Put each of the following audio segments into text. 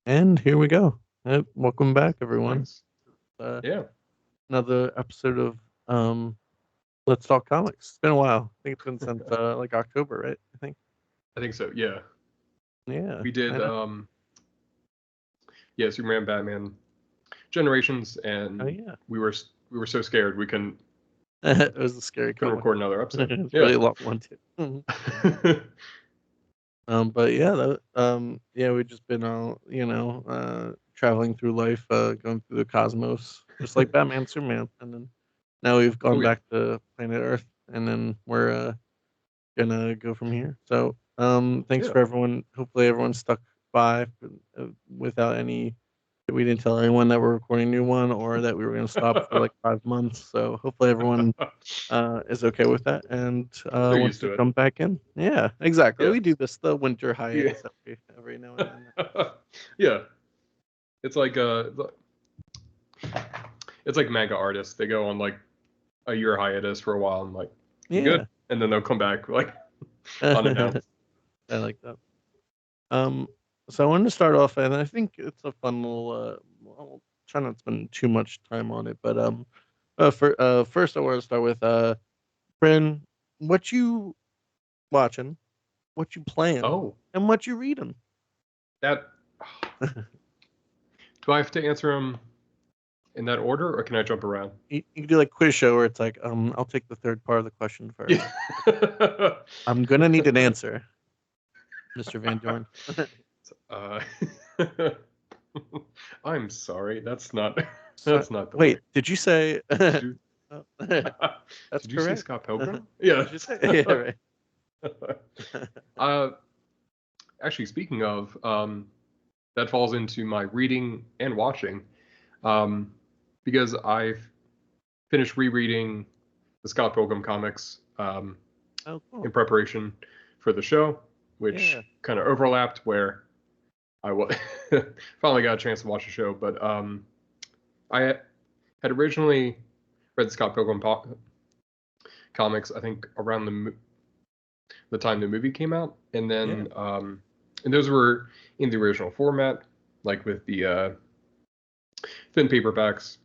And here we go. Welcome back, everyone. Nice. Uh, Yeah, Another episode of um, Let's Talk Comics. It's been a while. I think it's been since like October, right? I think. I think so. Yeah, Yeah. we did. I know. Yeah, Superman, Batman, Generations, Oh and yeah. we were so scared we couldn't It was a scary couldn't comic. record another episode. It's a Yeah. really long one too. Mhm. But yeah, yeah, we've just been all traveling through life, going through the cosmos, just like Batman, Superman, and then now we've Oh gone yeah. back to planet Earth, and then we're gonna go from here. So, thanks Yeah. for everyone. Hopefully, everyone stuck by without any. We didn't tell anyone that we're recording a new one or that we were gonna stop for like 5 months. So hopefully, everyone is okay with that and They're wants used to to it. come back in. Yeah, exactly. Yeah. We do this the winter Yeah. hiatus every now and then. Yeah. It's like it's like manga artists. They go on like a year hiatus for a while and like you good, Yeah, and then they'll come back like I unannounced. like that. Um, so I wanted to start off, and I think it's a fun little. I'll try not to spend too much time on it, but first I want to start with Bryn, what you watching, what you playing, Oh, and what you reading. that. Do I have to answer them in that order, or can I jump around? You can do like quiz show where it's like, I'll take the third part of the question first. Yeah. I'm gonna need an answer, Mr. Van Dorn. uh, I'm sorry. That's not. So, That's not the way. wait, did you say? Did you? Oh, that's Did you say correct. Scott Pilgrim? Yeah. Did you say? Yeah, right. uh, Actually, speaking of, that falls into my reading and watching, um, because I've finished rereading the Scott Pilgrim comics Oh, in cool. preparation for the show, Yeah. which kind of overlapped where I finally got a chance to watch the show. But I had originally read the Scott Pilgrim comics, I think around the time the movie came out, and Yeah. then and those were in the original format, like with the thin paperbacks,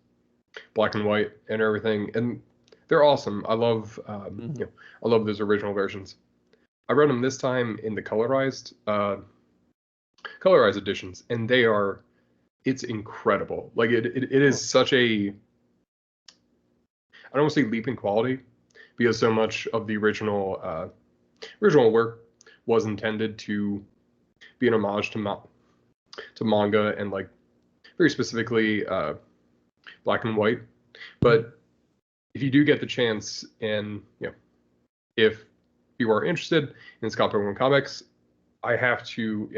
black and white, and everything, and they're awesome. I love Hmm. I love those original versions. I read them this time in the colorized editions, and it's incredible. Like it is Cool. such a I don't want to say leap in quality because so much of the original work was intended to be an homage to manga and like very specifically black and white. Mhm. But if you do get the chance, and if you are interested in Scott Pilgrim comics, I have to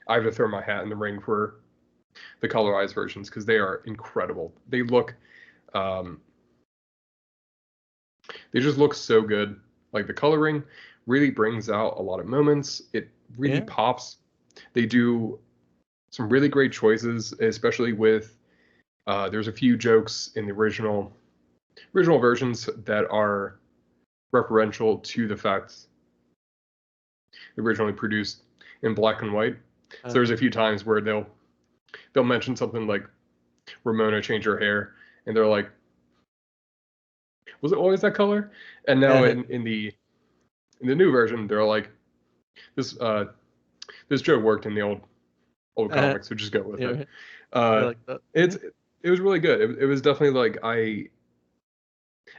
I have to throw my hat in the ring for the colorized versions because they are incredible. Um, they just look so good. Like the coloring really brings out a lot of moments. It really Yeah. pops. They do some really great choices, especially with there's a few jokes in the original versions that are referential to the fact originally produced in black and white. So there's a few Yeah. times where they'll mention something like Ramona changed her hair, and they're like, "Was it always that color?" And now in the new version, they're like, "This this joke worked in the old comics, so just go with it." Yeah. I Uh, like that. it's it was really good. It was definitely like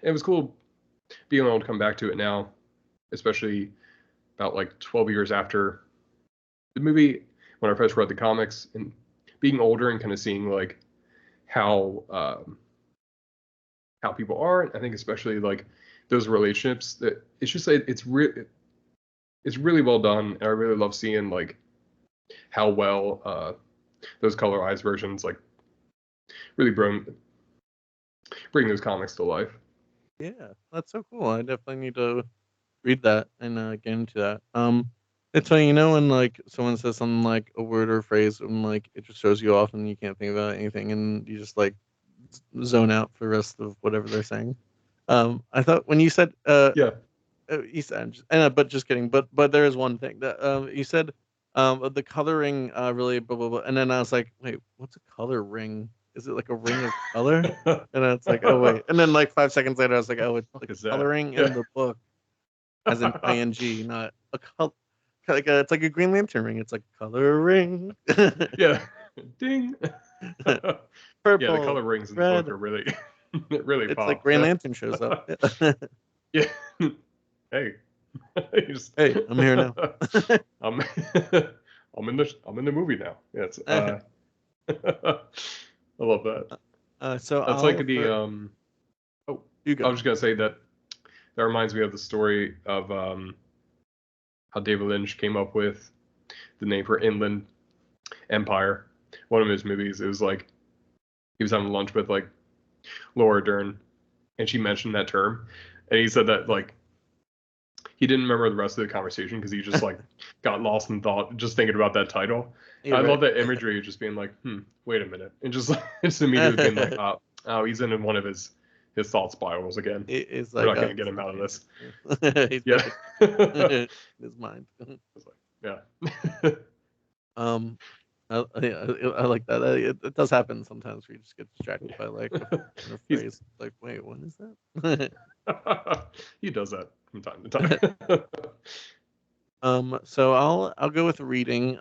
it was cool being able to come back to it now, especially about like 12 years after the movie when I first read the comics and being older and kind of seeing like how how people are. I think especially like those relationships that it's just it's really well done, and I really love seeing like how well those colorized versions like really bring those comics to life. Yeah, that's so cool. I definitely need to read that and get into that. It's funny, when like someone says something like a word or phrase and like it just throws you off and you can't think about anything and you just like zone out for the rest of whatever they're saying. I thought when you said Yeah. you said, but just kidding. But there is one thing that you said. The coloring really blah blah blah, and then I was like, wait, what's a color ring? Is it like a ring of color? And then it's like, oh wait, and then like 5 seconds later, I was like, oh, it's Fuck like is that? coloring Yeah. in the book, as in ing, not a color. It's like a Green Lantern ring. It's like coloring. Yeah. Ding. Yeah, the Purple, color rings in the book red. are really really It's like pop. Green Yeah. Lantern shows up. Yeah. Hey. You just- Hey, I'm here now. I'm I'm in the movie now. Yeah, it's I love that. So That's I'll like the for oh, you I go. was just gonna say that that reminds me of the story of how David Lynch came up with the name for Inland Empire. One of his movies, it was like he was having lunch with like Laura Dern, and she mentioned that term, and he said that like he didn't remember the rest of the conversation because he just like got lost in thought just thinking about that title. You're I right. love that imagery of just being like, wait a minute, and just like just immediately being like, oh, he's in one of his thought spirals again. It's We're like not gonna get him out of this. he's Yeah. back in his mind. It's like, yeah. Um, I like that. It does happen sometimes where you just get distracted by like a He's phrase. Like, wait, what is that? he does that from time to time. So I'll go with reading.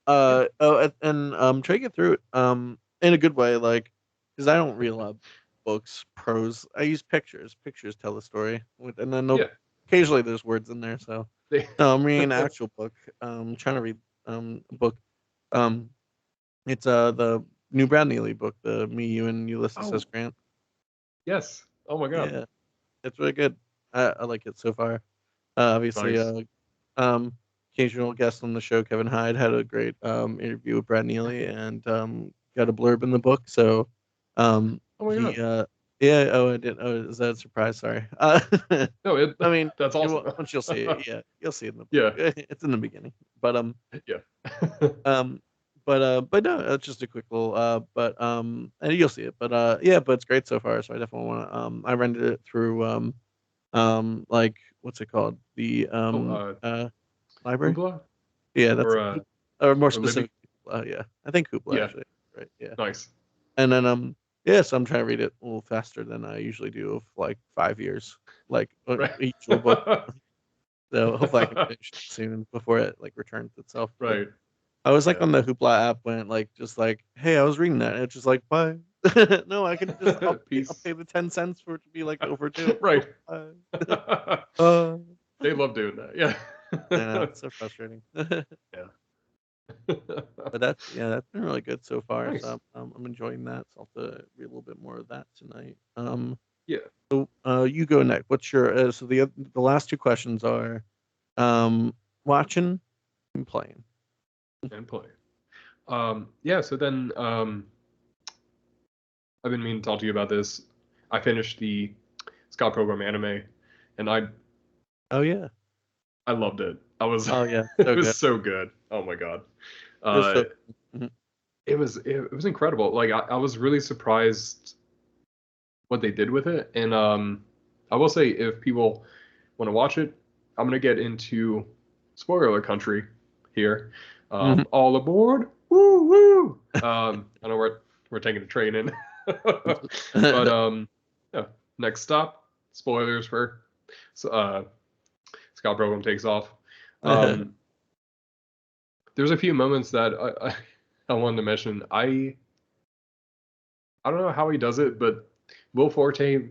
Yeah. Try to get through it. In a good way, like because I don't read a lot of books, prose. I use pictures. Pictures tell the story, and then Yeah. occasionally there's words in there. So They, no, I'm reading an actual book. Trying to read a book. Um, it's the new Brad Neely book, the Me, You, and Ulysses S. oh, Grant. yes. Oh my God. Yeah, it's really good. I like it so far. Obviously, Nice. um, occasional guest on the show, Kevin Hyde, had a great interview with Brad Neely and got a blurb in the book. So Oh my he, God. yeah, oh, I didn't. Oh, is that a surprise? Sorry. No, I mean, that's awesome. once you'll see it, yeah, you'll see it in the book. Yeah. It's in the beginning, but Yeah. um, but no, it's just a quick little and you'll see it. But yeah, but it's great so far. So I definitely want to. I rented it through like what's it called? The Oh, library. Hoopla Yeah, that's or it. Or more or Libby. specific, yeah, I think Hoopla Yeah. actually, right? Yeah, Nice. and then yeah, so I'm trying to read it a little faster than I usually do, of like 5 years, like Right. each little book. So hopefully I can finish it soon before it like returns itself. But Right. I was like Yeah. on the Hoopla app when it like just like, hey, I was reading that, and it's just like, bye. No, I can just I'll Peace. pay the 10 cents for it to be like overdue. Right. Bye. uh, They love doing that. Yeah. I know it's so frustrating. Yeah. But that's been really good so far. Nice. So I'm enjoying that. So I'll have to read a little bit more of that tonight. Yeah. You go next. What's your so the last two questions are watching and playing. And play. Yeah, so then I've been meaning to talk to you about this. I finished the Scott Pilgrim anime and Oh yeah. I loved it. I was Oh yeah. it So was good. so good. Oh my God. It was Uh so. Mhm. it was incredible. Like I was really surprised what they did with it. And I will say if people want to watch it, I'm gonna get into spoiler country here. Mhm. All aboard! Woo woo! I know we're taking a train in, but yeah. Next stop, spoilers for uh, Scott Pilgrim takes off. Um, there's a few moments that I wanted to mention. I don't know how he does it, but Will Forte Oh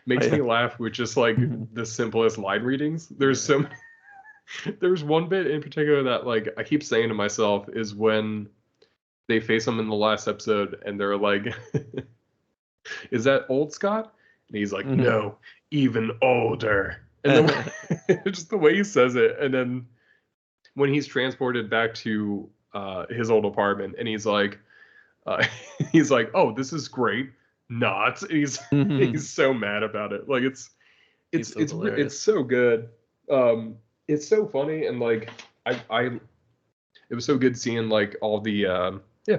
makes yeah. me laugh with just like Mhm. the simplest line readings. There's Yeah. some there's one bit in particular that like I keep saying to myself is when they face him in the last episode and they're like, "Is that old Scott?" And he's like, Mhm. "No, even older." And then just the way he says it, and then when he's transported back to his old apartment, and uh, he's like, "Oh, this is great." Not. And he's Mhm. so mad about it. Like He's so it's hilarious. so good. It's so funny and like I it was so good seeing like all the yeah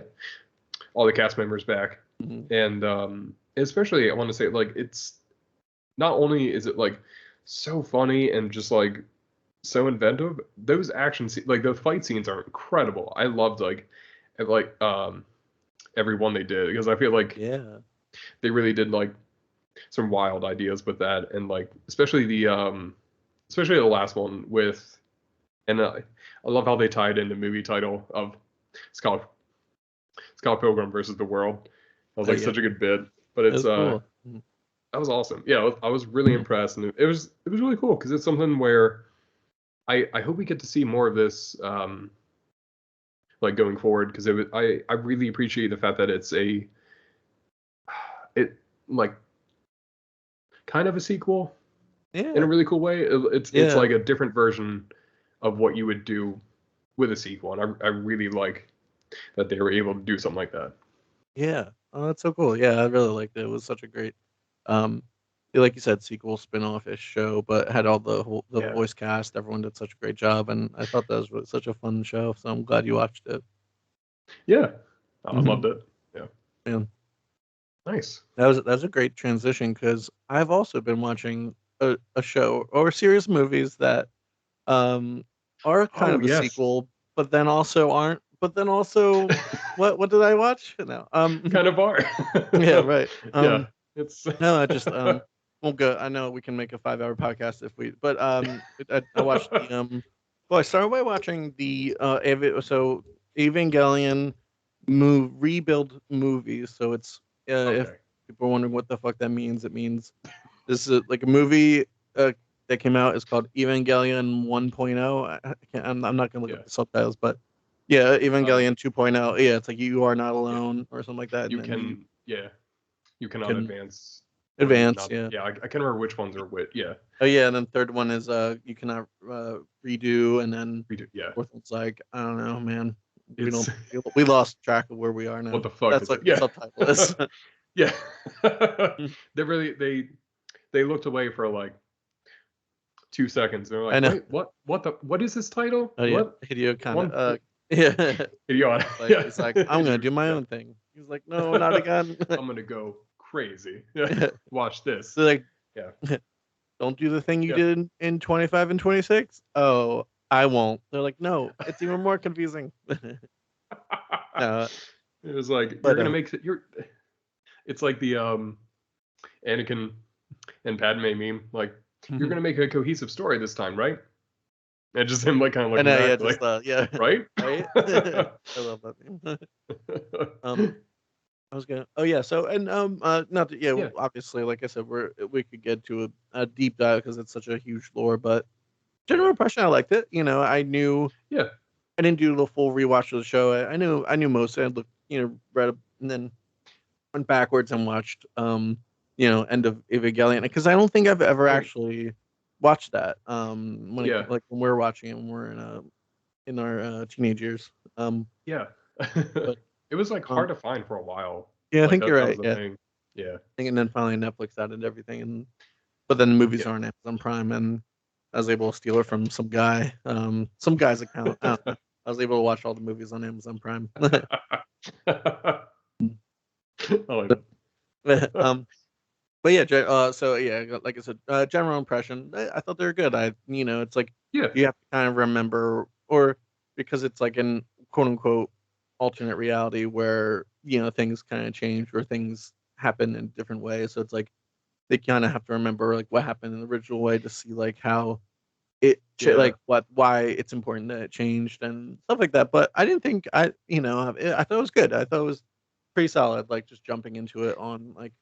all the cast members back Mhm. and especially I want to say like it's not only is it like so funny and just like so inventive. Those like the fight scenes are incredible. I loved like every one they did, because I feel like Yeah. they really did like some wild ideas with that, and like especially the last one with, and I love how they tied in the movie title of Scott Pilgrim versus the World. That was Oh like yeah. such a good bit, but it's That's cool. Mhm. that was awesome. Yeah, I was really Mhm. impressed, and it was really cool because it's something where I hope we get to see more of this like going forward, because I really appreciate the fact that it like kind of a sequel in a Yeah. really cool way. It's Yeah. like a different version of what you would do with a sequel, and I really like that they were able to do something like that. Yeah. Oh, that's so cool. Yeah, I really liked it. It was such a great, um, like you said, sequel spin-off-ish show, but had all the Yeah, voice cast. Everyone did such a great job, and I thought that was such a fun show. So I'm glad you watched it. yeah, I Hmm. loved it. Yeah, And nice. that was a great transition because I've also been watching a show or a series of movies that um are kind Oh of a yes, sequel, but then also aren't. But then also, what did I watch? No. kind of are. Yeah, right. Yeah, it's No, I just won't go. I know we can make a 5 hour podcast if we, but I watched the well, I started by watching the so Evangelion rebuild movies. So it's if okay. people are wondering what the fuck that means, it means this is like a movie that came out. It's called Evangelion 1.0. I'm not gonna look Yeah, up the subtitles, but yeah, um, Evangelion 2.0. Yeah, it's like you are not yeah. alone or something like that, and You then you can, yeah, you cannot can advance or advance. not. Yeah. Yeah, I can't remember which ones are which. Yeah, Oh yeah, and then third one is you cannot redo, and then we do. Yeah, fourth one's like I don't know, man. We it's don't we lost track of where we are what now. the fuck That's is it? like the Yeah, subtitle is. yeah. They really they looked away for like 2 seconds. They're I like, know. wait, what is this title? Oh yeah, What Hideo kind of one? yeah. Idiot. Like Yeah, he's like I'm gonna do my yeah. own thing. He's like no, not again. I'm gonna go crazy. Yeah, They're watch this. like Yeah, don't do the thing you yeah. did in 25 and 26. Oh, I won't. They're like no, it's even more confusing. No, It was like you're but gonna make it. It's like the Anakin and Padme meme. Like you're gonna make a cohesive story this time, right? And just him like kind of I looking know, yeah, back, just like, yeah, right? right. I love that meme. um, I was gonna. Oh yeah. So and not that, yeah. Yeah, Obviously, like I said, we could get to a deep dive because it's such a huge lore. But general yeah, impression, I liked it. You know, yeah, I didn't do the full rewatch of the show. I knew most. I looked, read up and then went backwards and watched End of Evangelion because I don't think I've ever right, actually watched that. yeah, Like when we're watching it when we're in our teenage years. yeah. But It was like um, hard to find for a while. yeah, I Like think you're that was right. the Yeah, thing. Yeah, and then finally Netflix added everything, but then the movies yeah. are on Amazon Prime, and I was able to steal it from some guy's account. I don't know. I was able to watch all the movies on Amazon Prime. I like but, that. but yeah, so yeah, like I said, general impression, I thought they were good. It's like Yeah, you have to kind of remember, or because it's like an quote unquote alternate reality where things kind of change or things happen in different ways. So it's like they kind of have to remember like what happened in the original way to see like how yeah, like why it's important that it changed and stuff like that. But I didn't think I thought it was good. I thought it was pretty solid. Like just jumping into it on like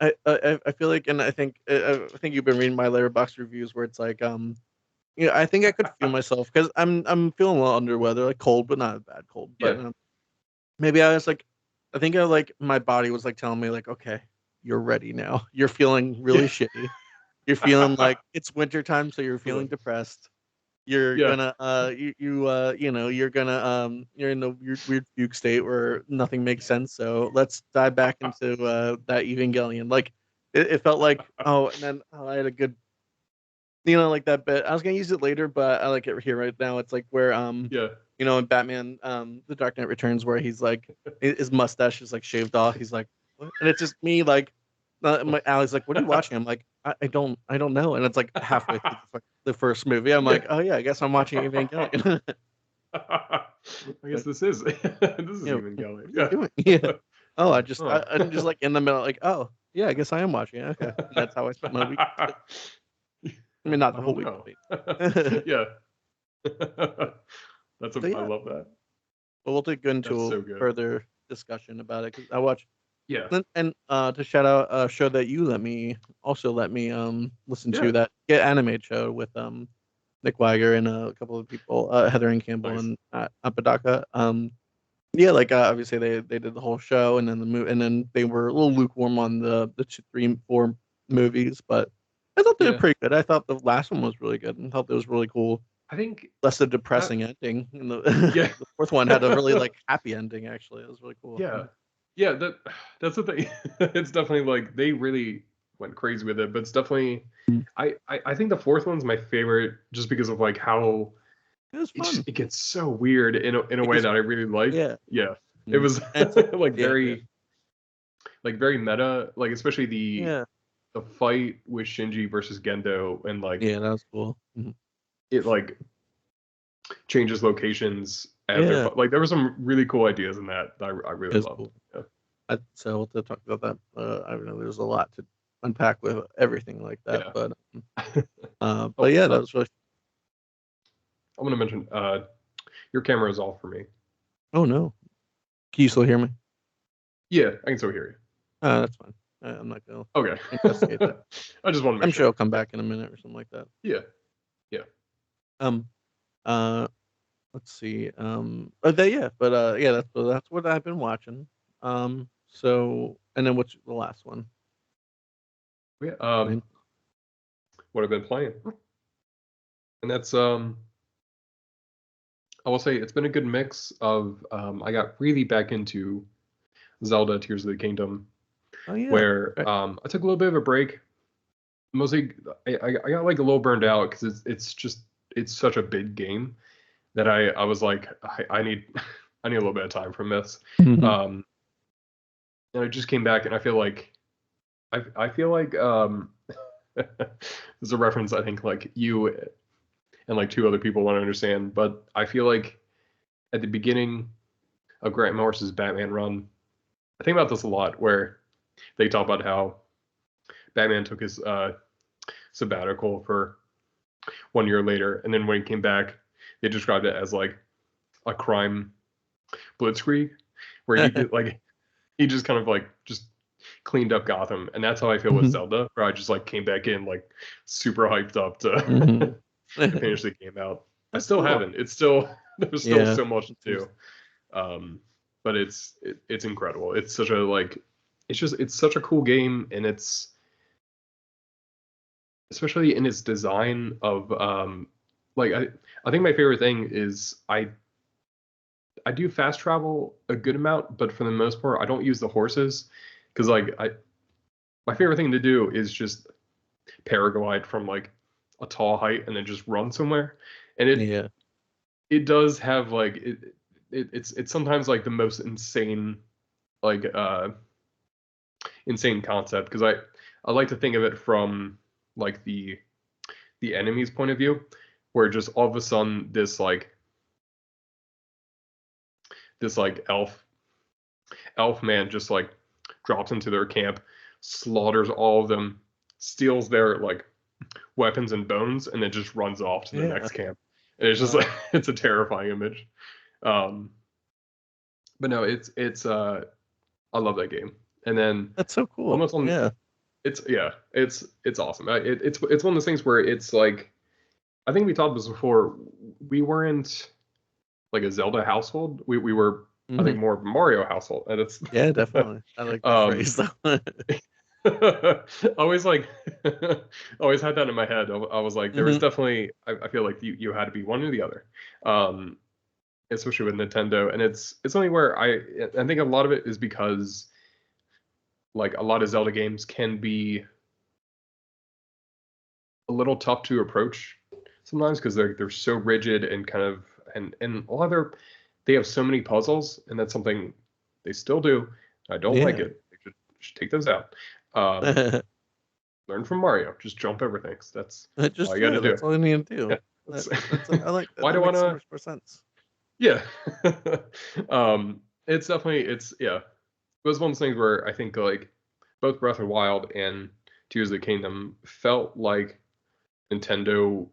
I feel like, and I think you've been reading my Letterboxd reviews where it's like I think I could feel myself because I'm feeling a little under the weather, like cold, but not a bad cold. yeah. But maybe I was like, I think I like my body was like telling me like, okay, you're ready now. You're feeling Yeah. really shitty. You're feeling like it's winter time, so you're feeling Like, depressed. You're yeah. gonna you're gonna you're in the weird fugue state where nothing makes sense. So let's dive back into that Evangelion. Like it felt like and then I had a good like that bit. I was gonna use it later, but I like it here right now. It's like where Yeah. in Batman The Dark Knight Returns where he's like his mustache is like shaved off. He's like what? And it's just me like Allie's like, "What are you watching?" I'm like, I don't know." And it's like halfway through the first movie. I'm like, "Oh yeah, I guess I'm watching Evangelion." I guess But this is this is you know, Evangelion. what are you Yeah. doing? Yeah. Oh, Huh. I'm just like in the middle, like, oh yeah, I guess I am watching it. Okay, and that's how I spent my week. I mean, not I the whole don't week, know. but Yeah. so I yeah. love that. But we'll go That's into so good. further discussion about it because I watched. Yeah. And to shout out a show that you let me listen Yeah. to, that Get Animated show with Nick Weiger and a couple of people, Heather and Campbell Nice. and Apodaca. Yeah, like obviously they did the whole show and then the movie, and then they were a little lukewarm on the two, three, four movies, but I thought they were Yeah. pretty good. I thought the last one was really good and thought it was really cool. I think Less a that depressing ending, and the yeah. the fourth one had a really like happy ending. Actually, it was really cool. Yeah. Yeah, that's the thing. It's definitely like they really went crazy with it, but it's definitely Mhm. I think the fourth one's my favorite just because of like how It was fun. it gets so weird in a It way gets that I really like. Yeah. Yeah. It Mhm. was And it's like like yeah, yeah. very meta, like especially Yeah. the fight with Shinji versus Gendo and like Yeah, that was cool. Mhm. it like changes locations as they're Yeah, like there were some really cool ideas in that I it really was loved. cool. Yeah. So to talk about that, I don't know there's a lot to unpack with everything like that, Yeah. but Oh, yeah, that was really. I'm gonna mention your camera is off for me. Oh, no. Can you still hear me? Yeah, I can still hear That's fine. I'm not gonna you. Okay. investigate that. I just want to make I'm sure sure. it'll come back in a minute or something like that. Yeah. Yeah. Um, uh, let's see. Yeah, but yeah, that's what I've been watching. So and then what's the last one? Yeah. I mean, What I've been playing, and that's I will say it's been a good mix of I got really back into Zelda Tears of the Kingdom, oh yeah, where okay. I took a little bit of a break. Mostly, I got like a little burned out because it's just it's such a big game that I was like I need I need a little bit of time from this. Mhm. Um, and I just came back and I feel like there's a reference I think like you and like two other people want to understand, but I feel like at the beginning of Grant Morris's Batman run, I think about this a lot where they talk about how Batman took his sabbatical for 1 year later, and then when he came back, they described it as like a crime blitzkrieg, where he did like he just kind of like just cleaned up Gotham, and that's how I feel with Mhm. Zelda, where I just like came back in like super hyped up Mhm. to finish the game out. I That's still cool. haven't. It's still there's still Yeah. so much to It seems- do. But it's incredible. It's such a like it's such a cool game, and it's especially in its design of like I think my favorite thing is I do fast travel a good amount, but for the most part I don't use the horses because like I my favorite thing to do is just paraglide from like a tall height and then just run somewhere. And Yeah. it does have like it's sometimes like the most insane like insane concept because I like to think of it from like the enemy's point of view where just all of a sudden this like elf man just like drops into their camp, slaughters all of them, steals their like weapons and bones, and then just runs off to the Yeah. next camp. And it's just Wow. like it's a terrifying image. Um, but no, it's I love that game. And then That's so cool. almost on Yeah. it's yeah, it's awesome. It's one of those things where it's like I think we talked this before. We weren't like a Zelda household. We were I think Mhm. more of a Mario household, and it's Yeah, definitely. I like that um phrase though. always like always had that in my head. I was like there was Mhm. definitely I feel like you had to be one or the other. Um, especially with Nintendo, and it's something where I think a lot of it is because like a lot of Zelda games can be a little tough to approach sometimes because they're so rigid and kind of and a lot of they have so many puzzles, and that's something they still do. I don't like Yeah. it. They should take those out. Learn from Mario. Just jump everything. That's all Just you got to do. that's all you need to do. Yeah. I like that. Why That do I makes so not? much more sense. Yeah. It's definitely yeah. It was one of those things where I think like both Breath of the Wild and Tears of the Kingdom felt like Nintendo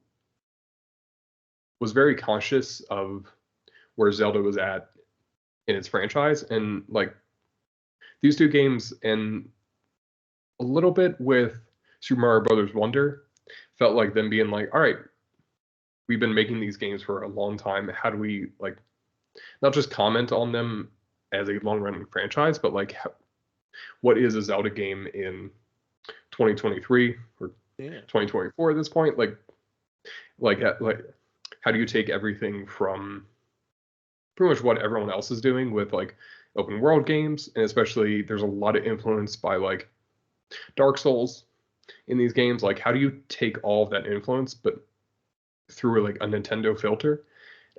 was very conscious of where Zelda was at in its franchise, and like these two games and a little bit with Super Mario Brothers Wonder felt like them being like, all right, we've been making these games for a long time. How do we like not just comment on them as a long running franchise, but like what is a Zelda game in 2023 or 2024 at this point? Like how do you take everything from pretty much what everyone else is doing with like open world games, and especially there's a lot of influence by like Dark Souls in these games. Like, how do you take all of that influence, but through like a Nintendo filter?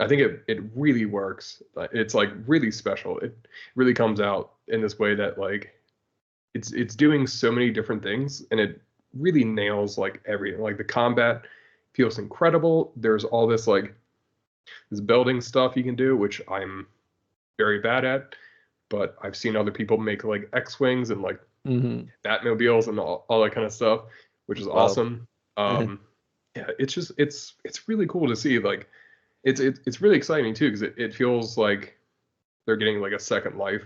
I think it really works. It's like really special. It really comes out in this way that like it's doing so many different things, and it really nails like everything. Like the combat feels incredible. There's all this like this building stuff you can do, which I'm very bad at, but I've seen other people make like X-wings and like Batmobiles and all that kind of stuff, which is awesome. Yeah, it's just it's really cool to see. Like it's really exciting too because it feels like they're getting like a second life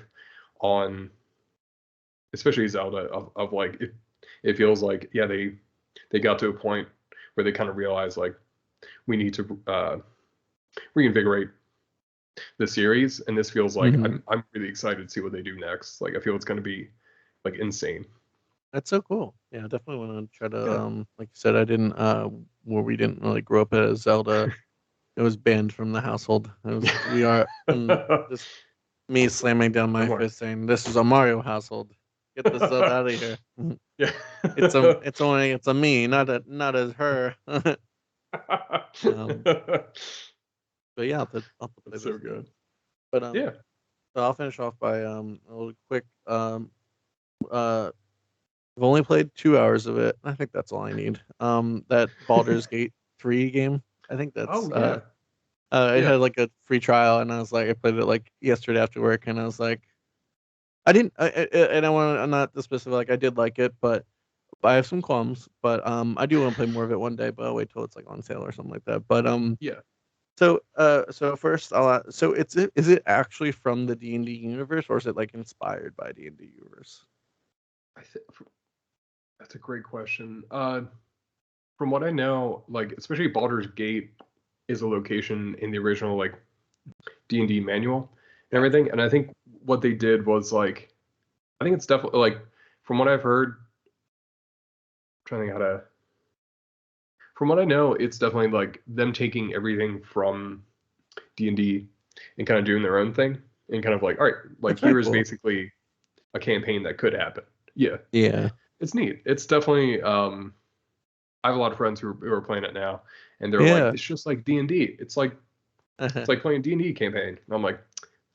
on especially Zelda of like it feels like yeah they got to a point where they kind of realized like we need to reinvigorate the series, and this feels like I'm really excited to see what they do next. Like I feel it's going to be like insane. That's so cool. Yeah, I definitely want to try to like you said, I didn't where we didn't really grow up as Zelda. It was banned from the household. It was we are just me slamming down my fist saying, "This is a Mario household. Get this Zelda out of here." Yeah. It's a me, not as her. But yeah, I'll play That's this so good. But Yeah. so I'll finish off by a little quick uh I've only played 2 hours of it. I think that's all I need. That Baldur's Gate 3 game. I think that's Oh yeah. I had like a free trial, and I was like, I played it like yesterday after work, and I was like, I didn't, and I'm not the specific, like I did like it, but I have some qualms. But I do want to play more of it one day, but I'll wait till it's like on sale or something like that. But Yeah. so first, so is it actually from the D&D universe, or is it like inspired by D&D universe? I think that's a great question. From what I know, like especially Baldur's Gate is a location in the original like D&D manual and everything, and I think what they did was like I think it's definitely like from what I've heard, I'm trying to think how to from what I know, it's definitely like them taking everything from D&D and kind of doing their own thing and kind of like all right, like That's very here is cool. basically a campaign that could happen. Yeah. Yeah. It's neat. It's definitely I have a lot of friends who are playing it now, and they're like, Yeah. it's just like D&D. It's like playing D&D campaign. And I'm like,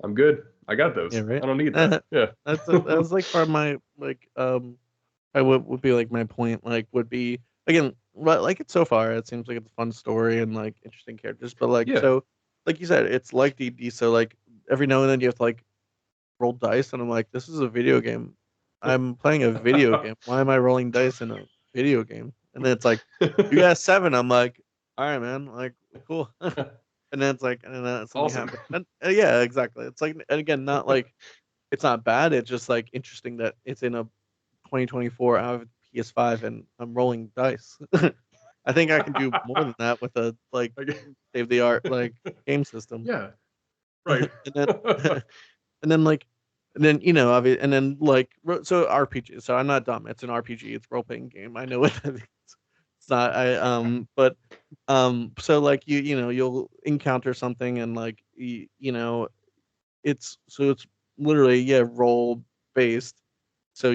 I'm good. I got Yeah, those. right. I don't need that. Yeah. That was like part of my like I would be like my point like would be again like it so far it seems like it's a fun story and like interesting characters, but like Yeah. so like you said it's like D&D, so like every now and then you have to like roll dice, and I'm like, this is a video game. I'm playing a video game. Why am I rolling dice in a video game? And then it's like, you got 7. I'm like, all right, man, like cool. And then it's like, and then something Awesome. happened. And yeah, exactly. It's like, and again, not like it's not bad. It's just like interesting that it's in a 2024 out of PS5 and I'm rolling dice. I think I can do more than that with a like Okay. state of the art like game system. Yeah. Right. And then and then like and then like so RPG. So I'm not dumb. It's an RPG. It's a role playing game. I know what that is. It's not I but so like you'll encounter something, and like it's literally role based. So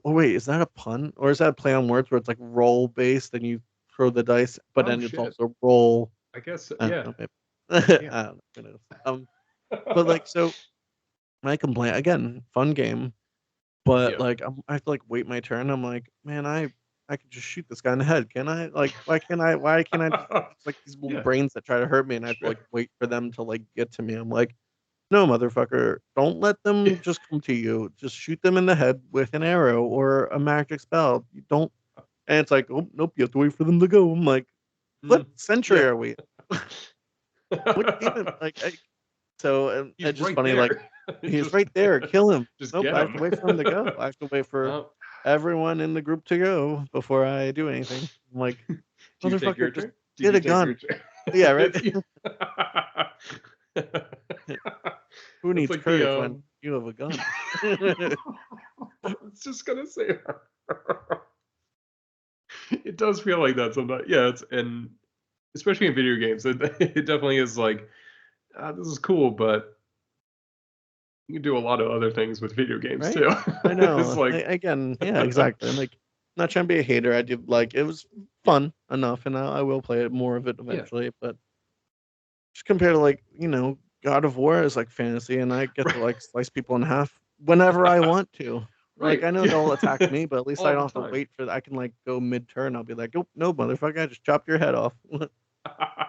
wait, is that a pun, or is that a play on words where it's like role based and you throw the dice, but Oh then it's shit. also roll. I guess I don't yeah. know, maybe. Damn. I don't know. Who knows? But like so my complaint again, fun game. But Yeah. like I have to like wait my turn. I'm like, man, I could just shoot this guy in the head. Can I? Like, why can't I? Why can't I just? It's like these little Yeah. brains that try to hurt me, and I have to like wait for them to like get to me. I'm like, no, motherfucker, don't let them just come to you. Just shoot them in the head with an arrow or a magic spell. You don't. And it's like, oh nope, you have to wait for them to go. I'm like, what century Yeah. are we? What game? Like, so and He's it's just right funny. Like, there. he's Just right there. Kill him. just Nope, get I have him. to wait for him to go. I have to wait for Oh, everyone in the group to go before I do anything. I'm like, do you take your motherfucker, just turn? Did get you a take your gun. turn? Yeah, right. It's you. Who It's needs like courage the when you have a gun? I was just gonna say it does feel like that sometimes. Yeah, it's and especially in video games, it definitely is like this is cool, but you can do a lot of other things with video games Right? too. I It's know. like Again, yeah, exactly. I'm like, not trying to be a hater. I do like it was fun enough, and I will play it more of it yeah, eventually. But just compared to like God of War is like fantasy, and I get to like slice people in half whenever I want to. Like right, I know yeah, they'll attack me, but at least I all don't the have to time. wait for. I can like go mid turn. I'll be like, oh no, motherfucker! I just chopped your head off. I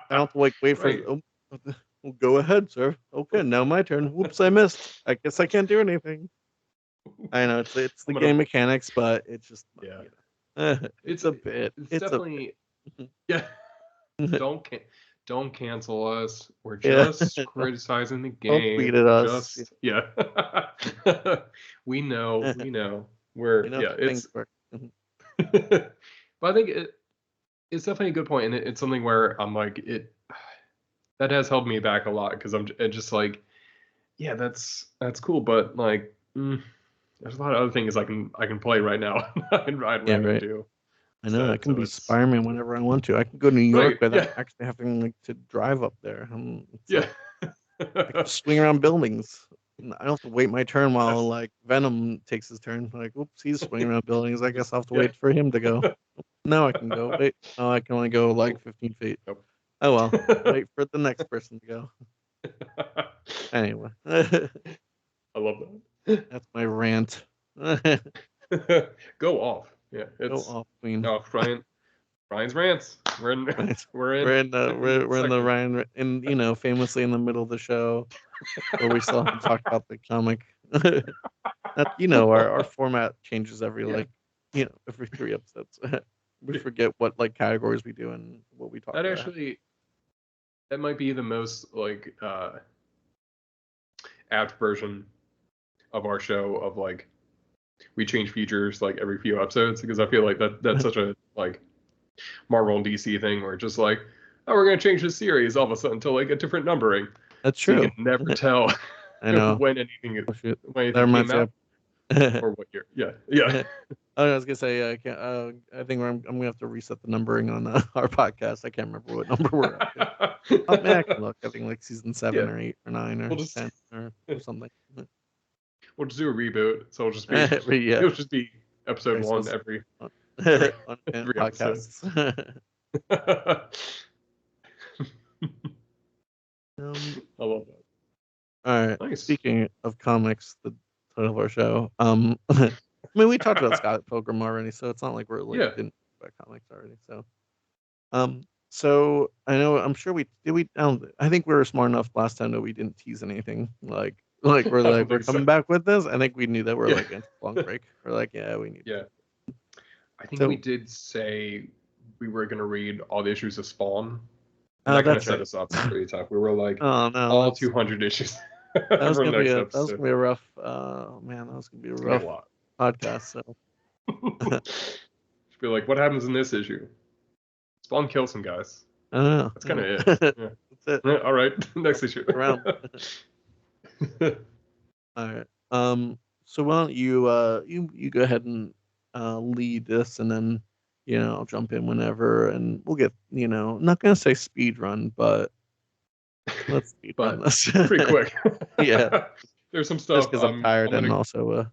don't have to like wait for. Right. Oh, well, go ahead, sir. Okay, now my turn. Whoops, I missed. I guess I can't do anything. I know it's the I'm gonna game mechanics, but it's just yeah. it's It's a bit. it's It's a definitely bit. yeah. Don't don't cancel us. We're Yeah. just criticizing the Don't tweet game. at us. Just yeah. We know. We know. We're You know yeah. how things It's work. Mhm. but I think it's definitely a good point, and it's something where I'm like that has held me back a lot because I'm just like yeah, that's cool, but like there's a lot of other things I can play right now. I'd Yeah, rather right. do I know. I instead. can So be it's Spider-Man whenever I want to. I can go to New York right. without Yeah. actually having like to drive up there. It's Yeah. like I can just swing around buildings. I don't have to wait my turn while That's like Venom takes his turn. Like, oops, he's swinging around buildings. I guess just I'll have to yeah. wait for him to go. Now I can go. Wait, oh, I can only go like Oh, 15 feet. nope. Oh well, wait for the next person to go. Anyway, that's I love that. my rant. Go Go off. Yeah, it's off, Queen. oh Ryan's rants. We're in Right. we're in We're in the we're in the section. Ryan in famously in the middle of the show where we still haven't talked about the comic. That our format changes every Yeah, like every 3 episodes. We forget what like categories we do and what we talk that about. actually that might be the most like apt version of our show of like we change features like every few episodes because I feel like that's such a like Marvel and DC thing where it's just like, oh, we're gonna change the series all of a sudden to like a different numbering, That's so you true. can never tell I know. when Oh shoot, when that anything came reminds me out of. or what year. Yeah, yeah. I was gonna say I can't. I think I'm gonna have to reset the numbering on our podcast. I can't remember what number we're up to. Oh man, I can look. I think like season 7 Yeah, or 8 or 9 we'll or just 10 or something. we'll just do a reboot. So Yeah, it'll just be episode one crisis on, every on every episode. podcasts. I love that. All right. Nice. Speaking of comics, the title of our show. I mean, we talked about Scott Pilgrim already, so it's not like we're like Yeah, didn't talk about comics already. So I know I'm sure we did. I think we were smart enough last time that we didn't tease anything. Like I don't we're think so. coming back with this. I think we knew that we're Yeah, like into a long break. We're like, yeah, we need yeah. to. I think we So, did say we were gonna read all the issues of Spawn, and that kind of that's set right. us up pretty tough. We were like Oh no, all 200 issues that was for the gonna be next a that was episode. gonna be a rough. Man, that was gonna be a It's gonna be a rough lot. podcast. So Just be like, what happens in this issue? Spawn kills some guys. I don't know. That's kind of it. That's Yeah. it. Yeah, all right. Next issue. Around. All right. So why don't you go ahead and lead this, and then I'll jump in whenever, and we'll get I'm not gonna say speed run, but let's speed run But this. pretty quick. Yeah, There's some just stuff because I'm tired I'm and gonna also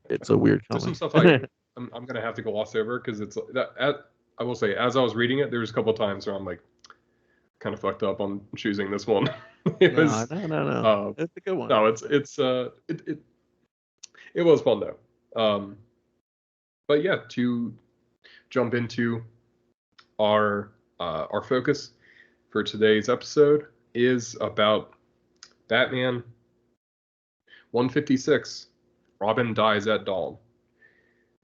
it's a weird there's some comic. stuff I'm gonna have to gloss over because it's that I will say as I was reading it, there was a couple of times where I'm like kind of fucked up on choosing this one. It No, was no. uh It's a good one. no, it was fun though. But yeah, to jump into our focus for today's episode is about Batman 156, Robin Dies at Dawn,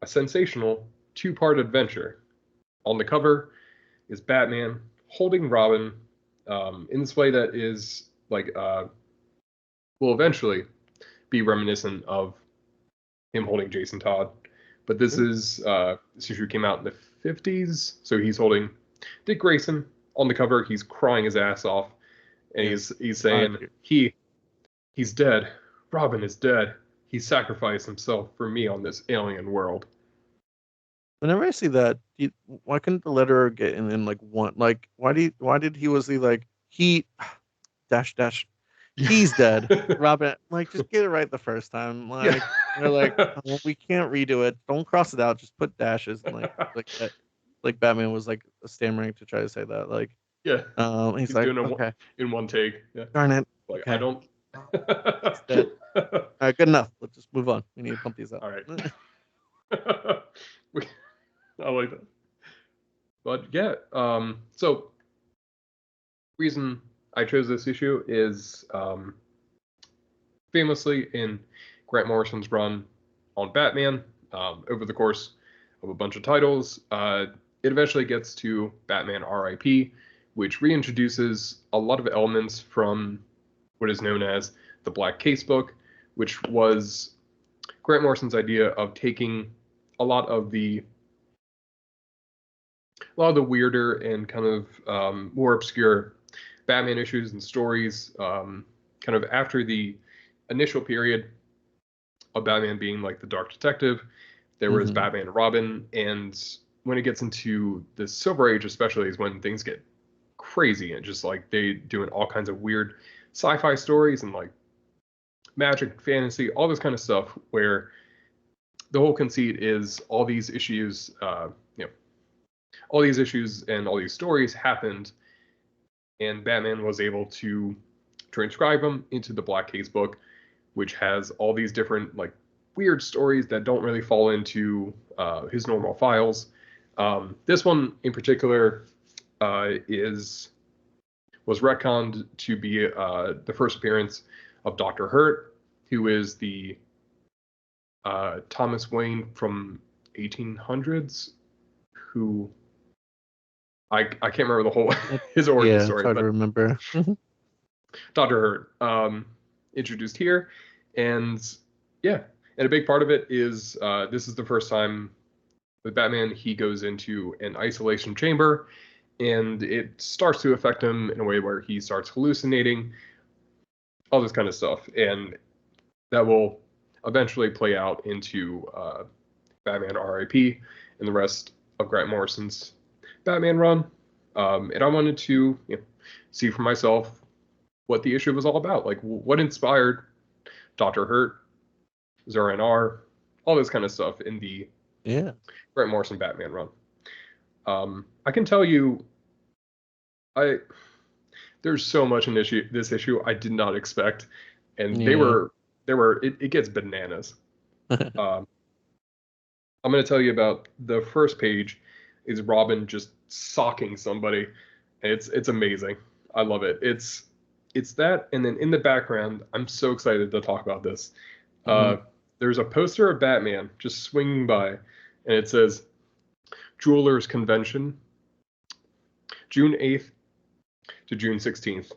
a sensational two-part adventure. On the cover is Batman holding Robin in this way that is will eventually be reminiscent of him holding Jason Todd. But this issue came out in the 50s, so he's holding Dick Grayson. On the cover, he's crying his ass off, and he's saying he's dead. Robin is dead. He sacrificed himself for me on this alien world. Whenever I see that, why couldn't the letterer get in like one? Like, why did he dash dash? He's dead. Robin, like, just get it right the first time. Like, they're like, oh, we can't redo it. Don't cross it out. Just put dashes. And like that. Like Batman was like stammering to try to say that. Like, yeah. He's like, doing it okay, in one take. Yeah. Darn it. Like, okay. I don't. It's dead. All right, good enough. Let's just move on. We need to pump these out. All right. I like that. But yeah, so reason I chose this issue is famously in Grant Morrison's run on Batman, over the course of a bunch of titles, it eventually gets to Batman R.I.P., which reintroduces a lot of elements from what is known as the Black Casebook, which was Grant Morrison's idea of taking a lot of the weirder and kind of more obscure Batman issues and stories, kind of after the initial period of Batman being like the Dark Detective. There was Batman and Robin, and when it gets into the Silver Age especially is when things get crazy and just like they doing all kinds of weird sci-fi stories and like magic, fantasy, all this kind of stuff, where the whole conceit is all these issues, all these issues and all these stories happened, and Batman was able to transcribe them into the Black Casebook, which has all these different like weird stories that don't really fall into his normal files. This one in particular was retconned to be the first appearance of Dr. Hurt, who is the Thomas Wayne from 1800s, who I can't remember the whole his origin story. It's hard to remember. Dr. Hurt introduced here, and yeah, and a big part of it is this is the first time with Batman he goes into an isolation chamber, and it starts to affect him in a way where he starts hallucinating, all this kind of stuff, and that will eventually play out into Batman R.I.P. and the rest of Grant Morrison's Batman run. And I wanted to see for myself what the issue was all about, like what inspired Dr. Hurt, Zur-En-Arrh, all this kind of stuff in the Grant Morrison Batman run. I can tell you, there's so much in this issue I did not expect, and it gets bananas. I'm going to tell you about the first page is Robin just socking somebody, and it's amazing. I love it. It's that, and then in the background, I'm so excited to talk about this. There's a poster of Batman just swinging by, and it says Jewelers Convention, June 8th to June 16th.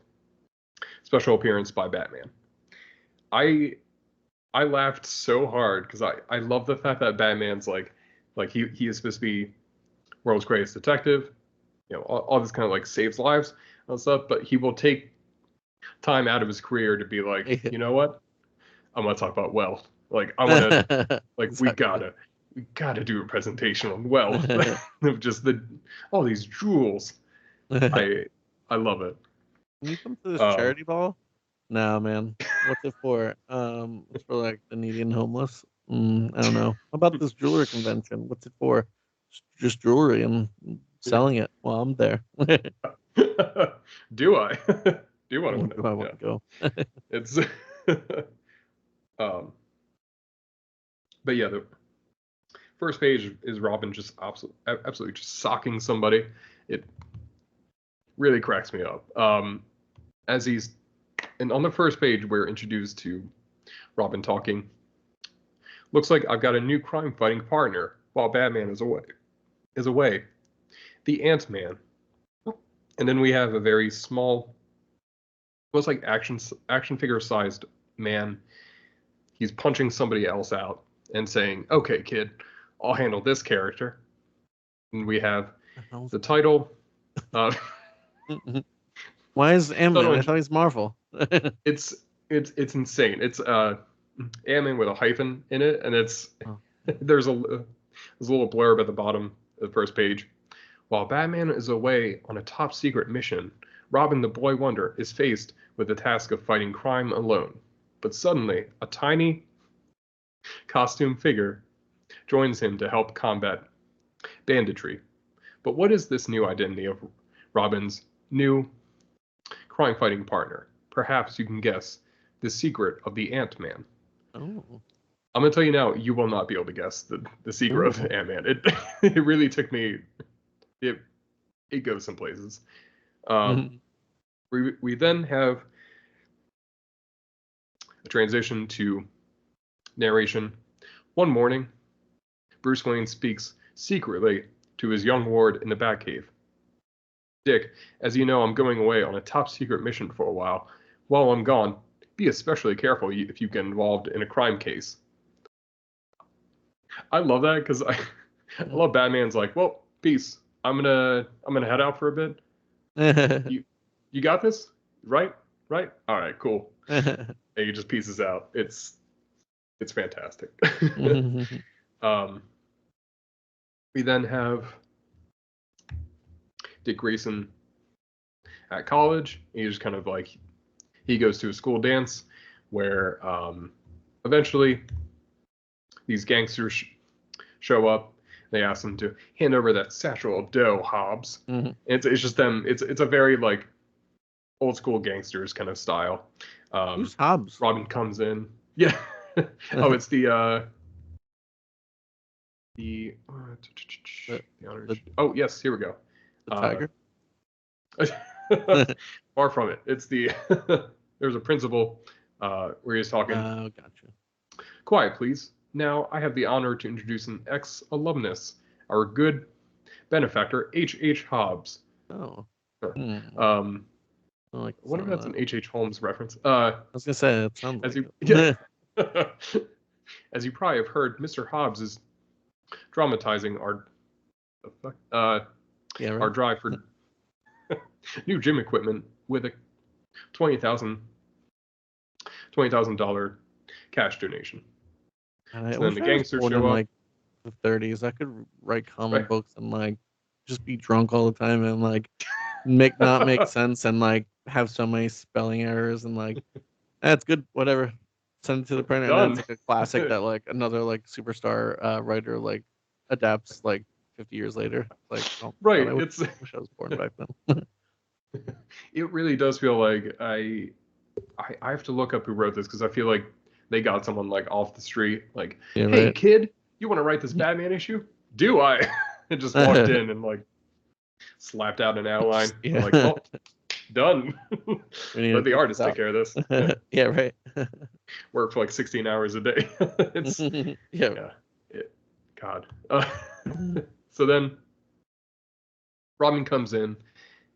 Special appearance by Batman. I laughed so hard because I love the fact that Batman's like he is supposed to be world's greatest detective, all this kind of like saves lives and stuff, but he will take time out of his career to be like, you know what? I'm gonna talk about wealth. Like I wanna like exactly. we gotta do a presentation on wealth of just all these jewels. I love it. Can you come to this charity ball? No, man. What's it for? It's for like the needy and homeless. I don't know. How about this jewelry convention? What's it for? Just jewelry and selling it while I'm there. Do I? Do I want to go? It's but yeah, First page is Robin just absolutely just socking somebody. It really cracks me up. And on the first page, we're introduced to Robin talking. Looks like I've got a new crime-fighting partner while Batman is away. The Ant-Man. And then we have a very small, almost like action figure-sized man. He's punching somebody else out and saying, "Okay, kid, I'll handle this character." And we have the title. Why is Ant-Man? I thought he's Marvel. It's insane. It's Ant-Man with a hyphen in it, and there's a little blurb at the bottom of the first page. While Batman is away on a top secret mission, Robin the Boy Wonder is faced with the task of fighting crime alone. But suddenly, a tiny costume figure joins him to help combat banditry. But what is this new identity of Robin's new crime-fighting partner? Perhaps you can guess the secret of the Ant-Man. Oh. I'm gonna tell you now, you will not be able to guess the secret of Ant-Man. It really took me. It goes some places. We then have a transition to narration. One morning, Bruce Wayne speaks secretly to his young ward in the Batcave. "Dick, as you know, I'm going away on a top secret mission for a while. While I'm gone, be especially careful if you get involved in a crime case." I love that because I love Batman's like, "Well, peace. I'm gonna head out for a bit. You got this, right? All right, cool." And he just pieces out. It's fantastic. We then have Dick Grayson at college. He just kind of like, he goes to a school dance where eventually these gangsters show up. They ask him to hand over that satchel of dough, Hobbs. It's just them. It's a very like old school gangsters kind of style. Who's Hobbs? Robin comes in. Yeah. Oh, it's the oh yes, here we go. The tiger. Far from it. It's the there's a principal where he's talking. Oh, gotcha. "Quiet, please. Now I have the honor to introduce an ex-alumnus, our good benefactor, H.H. Hobbs." Oh. I wonder if that's an H.H. Holmes reference. I was gonna say it sounds as like you, yeah. As you probably have heard, Mr. Hobbs is dramatizing our our drive for new gym equipment with a $20,000 cash donation. So then the gangsters show up. Like the 30s, I could write comic books and like just be drunk all the time and like not make sense and like have so many spelling errors and like that's good, whatever. Send it to the printer and then it's like a classic that like another like superstar writer like adapts like 50 years later. Like, oh, right, God, I wish I was born back then. It really does feel like I have to look up who wrote this because I feel like they got someone like off the street, like, yeah, "Hey, right. kid, you want to write this Batman issue?" "Do I?" And just walked in and like slapped out an outline. Yeah. Like, "Oh, done." Let the artist take care of this. Yeah, right. Work for like 16 hours a day. It's yeah. God. So then Robin comes in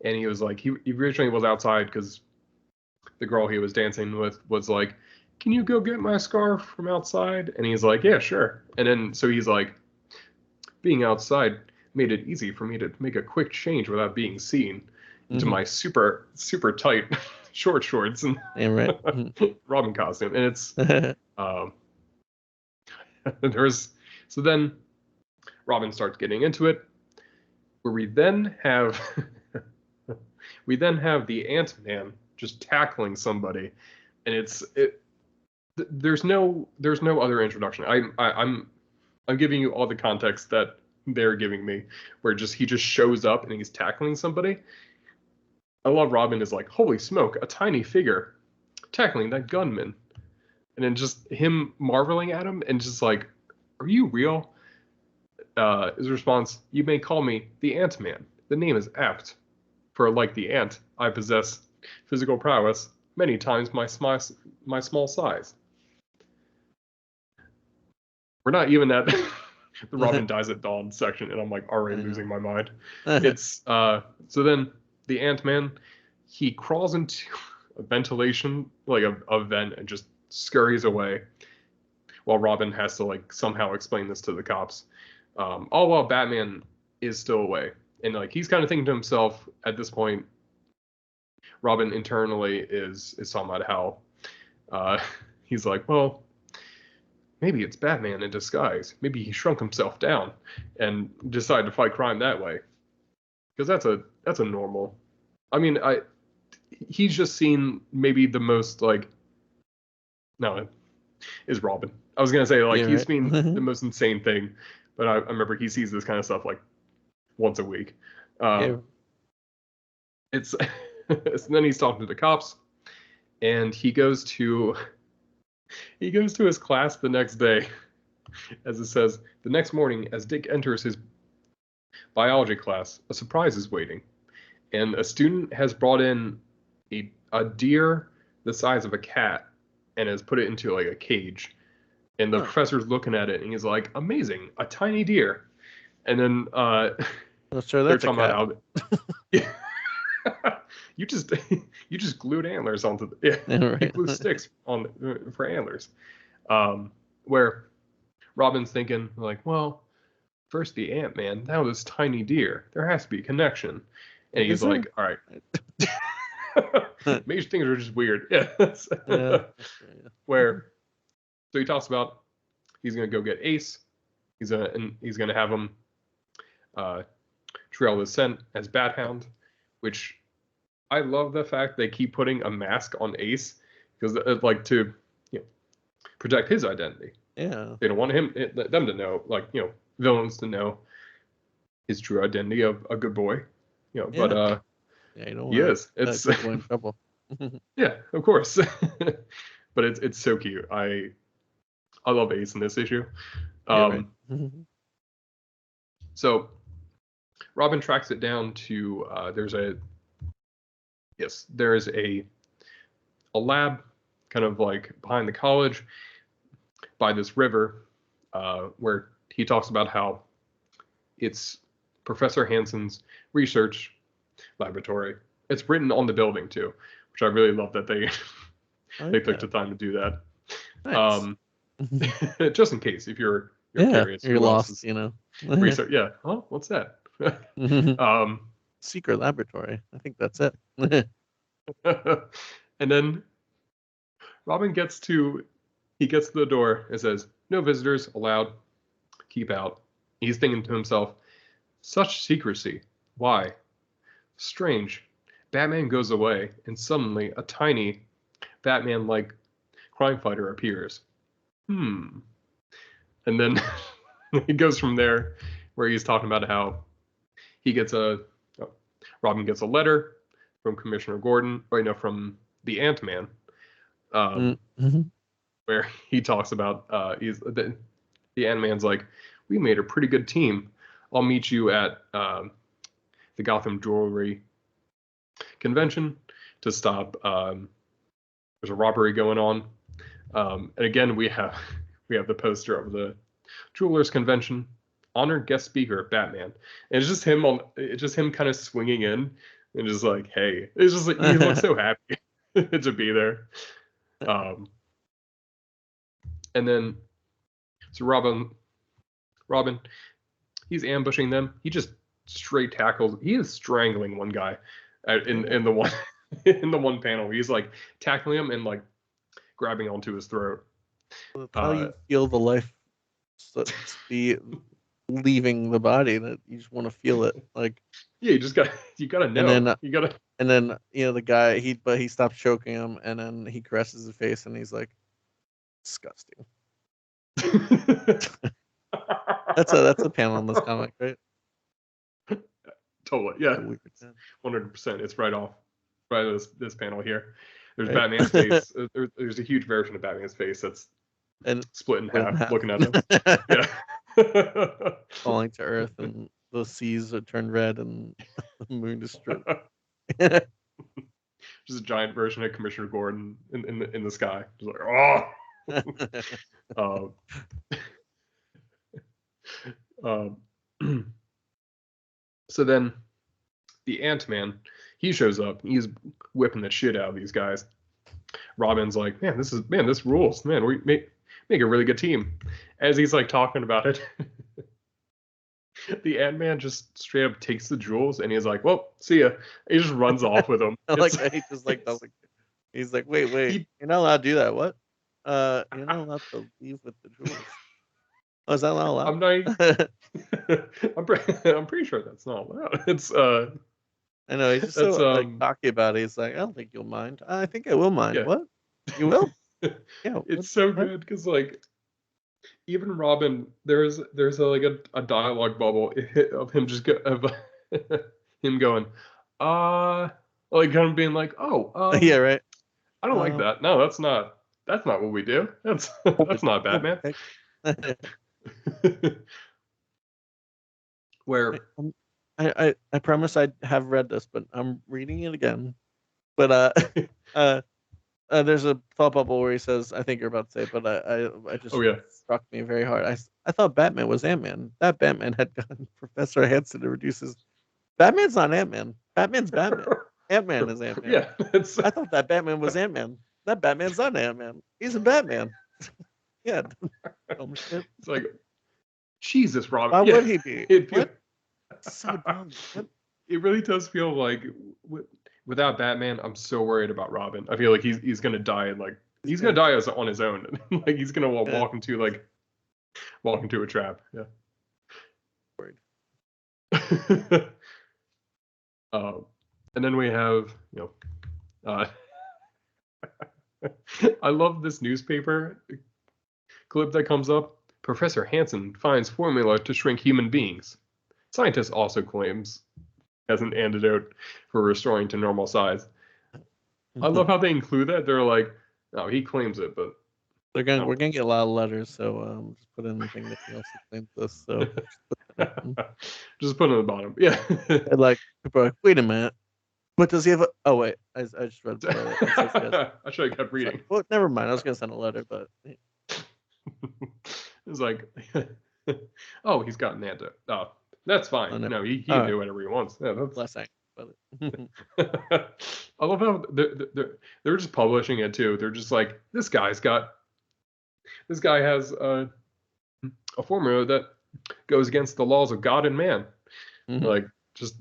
and he was like, he originally was outside because the girl he was dancing with was like, "Can you go get my scarf from outside?" And he's like, "Yeah, sure." And then so he's like, being outside made it easy for me to make a quick change without being seen into my super tight short shorts and Robin costume. And it's so then Robin starts getting into it, where we then have the Ant-Man just tackling somebody, and there's no other introduction. I'm giving you all the context that they're giving me, where he just shows up and he's tackling somebody. I love Robin is like, "Holy smoke, a tiny figure tackling that gunman," and then just him marveling at him and just like, "Are you real?" his response, "You may call me the Ant-Man. The name is apt, for like the ant, I possess physical prowess many times my small size." We're not even at the Robin dies at dawn section, and I'm like already losing my mind. It's so then the Ant-Man, he crawls into a ventilation, like a vent, and just scurries away, while Robin has to like somehow explain this to the cops. All while Batman is still away, and like he's kind of thinking to himself at this point. Robin internally is talking about how he's like, well, maybe it's Batman in disguise. Maybe he shrunk himself down and decided to fight crime that way. Because that's a normal. I mean, he's just seen maybe the most like. No, is Robin. I was gonna say like he's seen the most insane thing, but I remember he sees this kind of stuff like once a week. It's so then he's talking to the cops, and he goes to his class the next day. As it says, the next morning, as Dick enters his biology class, a surprise is waiting, and a student has brought in a deer the size of a cat and has put it into like a cage. And the professor's looking at it and he's like, amazing, a tiny deer. And then well, sure, that's they're talking about how you just glued antlers onto the right. You glue sticks on for antlers. Where Robin's thinking like, well, first the Ant-Man, now this tiny deer. There has to be a connection. And he's like, all right. Maybe things are just weird. Yeah. Where so he talks about he's gonna go get Ace. He's gonna have him trail the scent as Bat Hound, which I love the fact they keep putting a mask on Ace because like to protect his identity. Yeah. They don't want them to know, like villains to know his true identity of a good boy. But you don't he is. It's in trouble. Yeah, of course. But it's so cute. I love Ace in this issue. Right. So Robin tracks it down to there is a lab kind of like behind the college by this river where he talks about how it's Professor Hansen's research laboratory. It's written on the building too, which I really love that they took the time to do that. Nice. Just in case if you're curious, you're lost, research. Yeah. Huh? What's that? Secret laboratory. I think that's it. And then Robin gets to the door and says, "No visitors allowed. Keep out." He's thinking to himself, "Such secrecy. Why? Strange." Batman goes away, and suddenly a tiny Batman-like crime fighter appears. And then he goes from there, where he's talking about how he gets Robin gets a letter from Commissioner Gordon, from the Ant-Man, where he talks about the Ant-Man's like, "We made a pretty good team. I'll meet you at the Gotham Jewelry Convention to stop. There's a robbery going on." And again, we have the poster of the Jewelers Convention. Honored guest speaker, Batman. And it's just him kind of swinging in and just like, hey. It's just like he looks so happy to be there. And then so Robin, he's ambushing them. He just straight tackles. He is strangling one guy in the one in the one panel. He's like tackling him and like grabbing onto his throat. That's how you feel the life be leaving the body. That you just want to feel it. Like yeah, you gotta know. And then the guy he stops choking him, and then he caresses his face, and he's like, disgusting. That's a panel in this comic, right? Totally, yeah, 100%. It's right off this panel here. There's Batman's face. There's a huge version of Batman's face that's split in half, looking at him. Yeah. falling to Earth, and the seas are turned red, and the moon destroyed. Just a giant version of Commissioner Gordon in the sky. Just like, oh. So then the Ant-Man, he shows up. He's whipping the shit out of these guys. Robin's like, man, this rules. Man, we make a really good team. As he's like talking about it, the Ant-Man just straight up takes the jewels and he's like, well, see ya. He just runs off with them. He just like doesn't. He's like, wait, you're not allowed to do that. What? You're not allowed to leave with the jewels. Oh, is that not allowed? I'm not. I'm pretty sure that's not allowed. It's I know he's just so like, cocky about it. He's like, I don't think you'll mind. I think I will mind. Yeah. What? You will? Yeah. It's so good because like even Robin, there's a dialogue bubble of him just him going, like kind of being like, yeah, right. I don't like that. No, that's not what we do. That's not Batman. Where I promise I have read this, but I'm reading it again. But there's a thought bubble where he says, "I think you're about to say," but I just struck me very hard. I thought Batman was Ant-Man. That Batman had gotten Professor Hansen to reduce his. Batman's not Ant-Man. Batman's Batman. Ant-Man is Ant-Man. Yeah, I thought that Batman was Ant-Man. That Batman's not Ant-Man. He's a Batman. Yeah. It's like, Jesus, Robin. Why would he be? So dumb. It really does feel like without Batman, I'm so worried about Robin. I feel like he's gonna die and like he's gonna die on his own. Like he's gonna walk into a trap. Yeah. Worried. And then we have I love this newspaper clip that comes up. Professor Hansen finds formula to shrink human beings. Scientist also claims as an antidote for restoring to normal size. I love how they include that. They're like, no, he claims it, but we're gonna get a lot of letters, so just put in the thing that he also claims this. So just put it at the bottom. Yeah. And like people are like, wait a minute. But does he have a? Oh wait, I just read. I should have kept reading. Like, well, never mind. I was gonna send a letter, but it's like, oh, he's got an antidote. Oh, that's fine. No, he can do whatever he wants. Yeah, that's less angry about it. I love how they're just publishing it too. They're just like, this guy has a formula that goes against the laws of God and man. Mm-hmm. Like just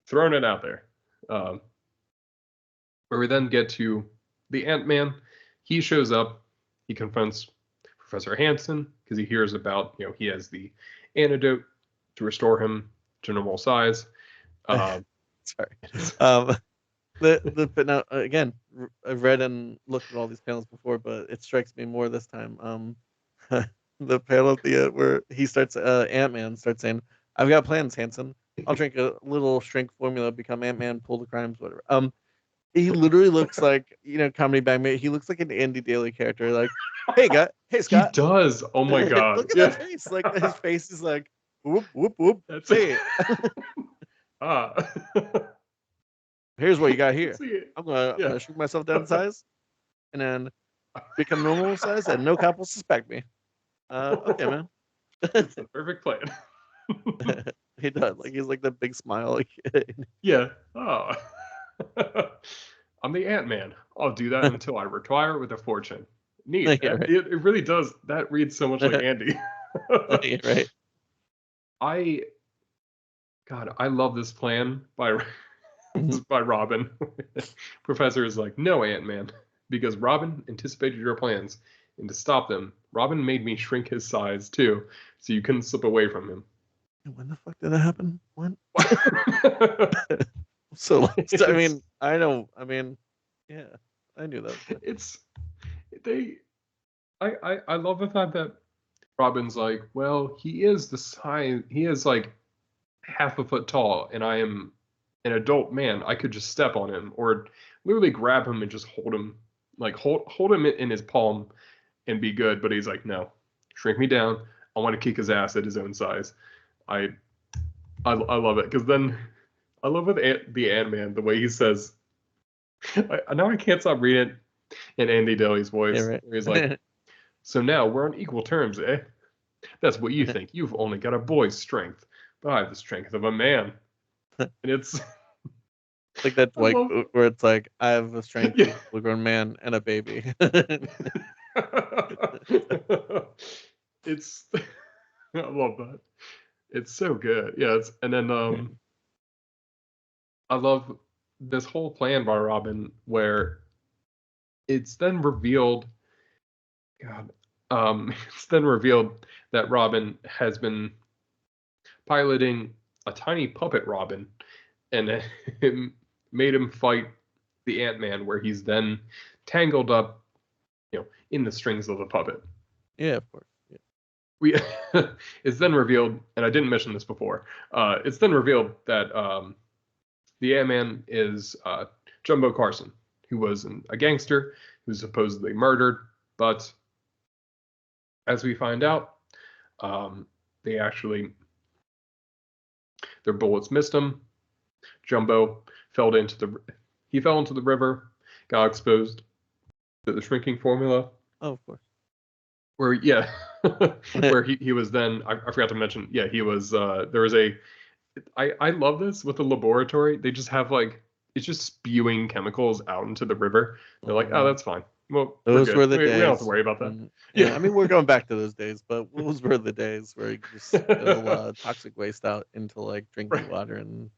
throwing it out there. Where we then get to the Ant-Man. He shows up. He confronts Professor Hansen because he hears about, he has the antidote to restore him to normal size. Sorry. But now again, I've read and looked at all these panels before, but it strikes me more this time. The panel at the where he starts, Ant-Man starts saying, "I've got plans, Hansen. I'll drink a little shrink formula, become Ant-Man, pull the crimes, whatever." He literally looks like, comedy bang mate. He looks like an Andy Daly character. Like, hey Scott. He does. Oh my god. Look at that face. Like his face is like, whoop whoop whoop. That's it. Here's what you got here. I'm gonna shrink myself down in size, and then become normal size, and no cop will suspect me. Okay, man. It's a perfect plan. He does. Like he's like the big smile. Like, yeah. Oh. I'm the Ant-Man. I'll do that until I retire with a fortune. Neat. Yeah, right. It really does. That reads so much like Andy. Right. I love this plan by Robin. Professor is like, no, Ant-Man, because Robin anticipated your plans, and to stop them, Robin made me shrink his size too, so you couldn't slip away from him. When the fuck did that happen? When? So I mean, I know. I mean, yeah, I knew that. I love the fact that Robin's like, well, he is the size. He is like half a foot tall, and I am an adult man. I could just step on him, or literally grab him and just hold him, like hold him in his palm, and be good. But he's like, no, shrink me down. I want to kick his ass at his own size. I love it, because then I love with the Ant-Man the way he says. Now I can't stop reading it in Andy Daly's voice. Yeah, right. Where he's like, "So now we're on equal terms, eh? That's what you think. You've only got a boy's strength, but I have the strength of a man." And it's like that I Dwight love- quote where it's like, I have the strength of Yeah. a full-grown man and a baby. It's I love that. It's so good. Yeah, and then I love this whole plan by Robin where it's then revealed God, it's then revealed that Robin has been piloting a tiny puppet Robin, and it made him fight the Ant-Man, where he's then tangled up, in the strings of the puppet. Yeah, of course. Yeah. We it's then revealed, and I didn't mention this before. It's then revealed that the Ant-Man is Jumbo Carson, who was a gangster who was supposedly murdered, but as we find out, they actually their bullets missed him. Jumbo fell into the river, got exposed to the shrinking formula. Oh, of course. Where where he was then I forgot to mention, he was there was I love this with the laboratory. They just have it's just spewing chemicals out into the river. They're like, oh, that's fine. Well, those were the days. We don't have to worry about that. Yeah, I mean, we're going back to those days, but those were the days where you just spill toxic waste out into drinking water, and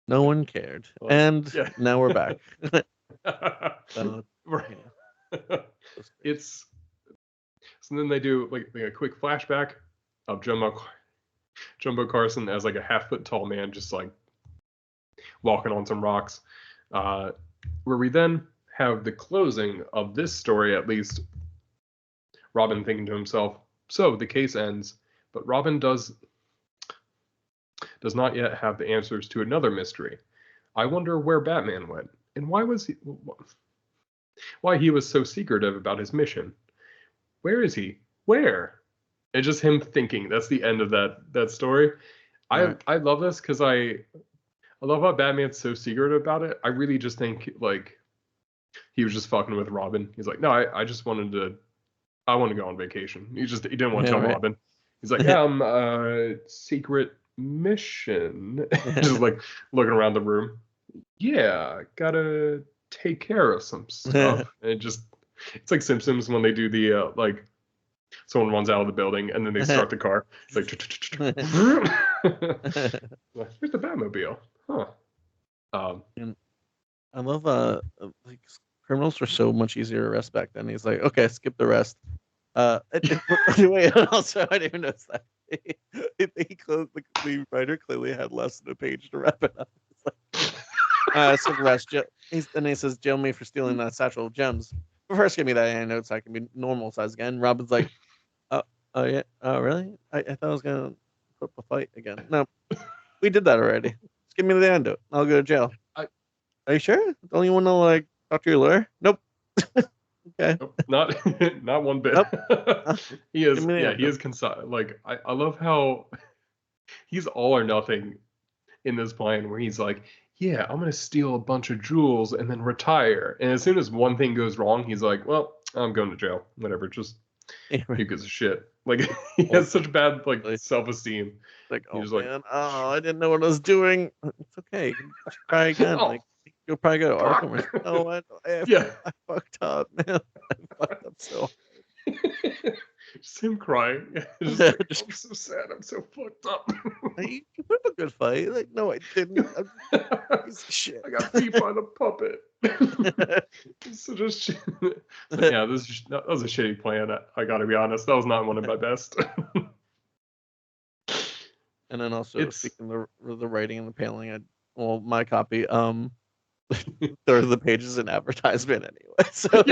no one cared. And now we're back. So, right. So then they do a quick flashback of Jumbo Carson as a 5-foot tall man, just walking on some rocks, where we then have the closing of this story, at least Robin thinking to himself, so the case ends, but Robin does not yet have the answers to another mystery. I wonder where Batman went, and why he was so secretive about his mission. Where is he? Where? And just him thinking. That's the end of that story. Right. I love this because I love how Batman's so secretive about it. I really just think he was just fucking with Robin. He's like, no, I just wanted to. I want to go on vacation. He didn't want to tell Robin. He's like, yeah, secret mission. Just looking around the room. Yeah, gotta take care of some stuff. And it's like Simpsons when they do the someone runs out of the building and then they start the car. It's like where's the Batmobile? Huh. And I love criminals were so much easier to arrest back then. He's like, okay, skip the rest. Wait, also I didn't even notice that. The writer clearly had less than a page to wrap it up. Skip the rest. And he says, jail me for stealing that satchel of gems. But first, give me that hand note so I can be normal size again. Robin's like, oh yeah, really? I thought I was gonna put up a fight again. No, we did that already. Just give me the antidote. I'll go to jail. Are you sure? Don't you want to talk to your lawyer? Nope. Okay. Nope, not one bit. Nope. He is concise. I love how he's all or nothing in this plan, where he's like, yeah, I'm gonna steal a bunch of jewels and then retire. And as soon as one thing goes wrong, he's like, well, I'm going to jail. Whatever, just who gives a shit? He has such bad self-esteem. Man, I didn't know what I was doing. It's okay. You can try again. You'll probably go to Arkham. I fucked up, man. I fucked up so hard. Just him crying. I'm so sad. I'm so fucked up. You put up a good fight. No, I didn't. Shit. I got beat by the puppet. It's such a shit. Yeah, that was a shitty plan. I gotta be honest. That was not one of my best. And then also, speaking of the writing and the paneling, my copy, there are the pages in advertisement anyway. So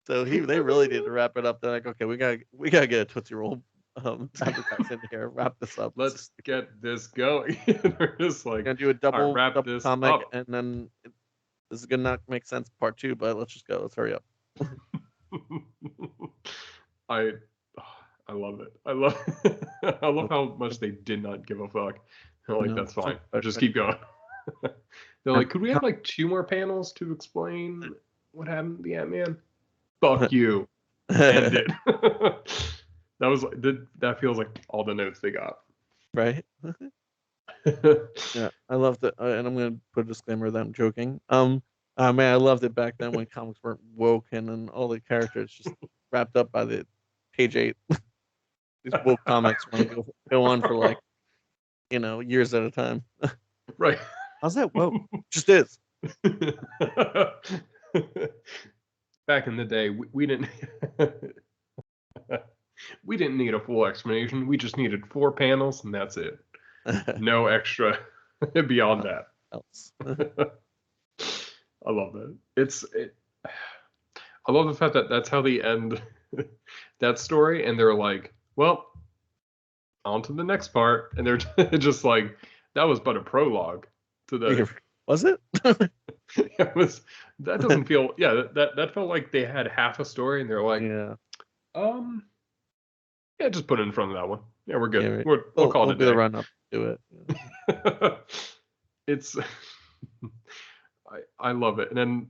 so they really need to wrap it up. They're like, okay, we gotta get a Tootsie Roll advertisement in here. Wrap this up. Let's get this going. They're just gonna do a double comic, up. And then this is gonna not make sense part 2, but let's just go. Let's hurry up. I I love it. I love I love how much they did not give a fuck. They're like, that's fine. Just keep going. They're like, could we have like 2 more panels to explain what happened to the Ant-Man? Fuck you. End it. That feels like all the notes they got. Right. Yeah, I loved it, and I'm gonna put a disclaimer that I'm joking. Man, I loved it back then when comics weren't woke and all the characters just wrapped up by the page 8. These woke comics want to go on for like, years at a time. Right. How's that woke? Just is. Back in the day, we didn't we didn't need a full explanation. We just needed 4 panels and that's it. No extra beyond that. Else. I love that. I love the fact that that's how they end that story, and they're like, well, on to the next part, and they're just like, that was but a prologue to the. Was it? It was. That doesn't feel. Yeah, that felt like they had half a story, and they're like, yeah, just put it in front of that one. Yeah, we're good. Yeah, right. We'll call it a day. The run up to it. Yeah. It's. I love it, and then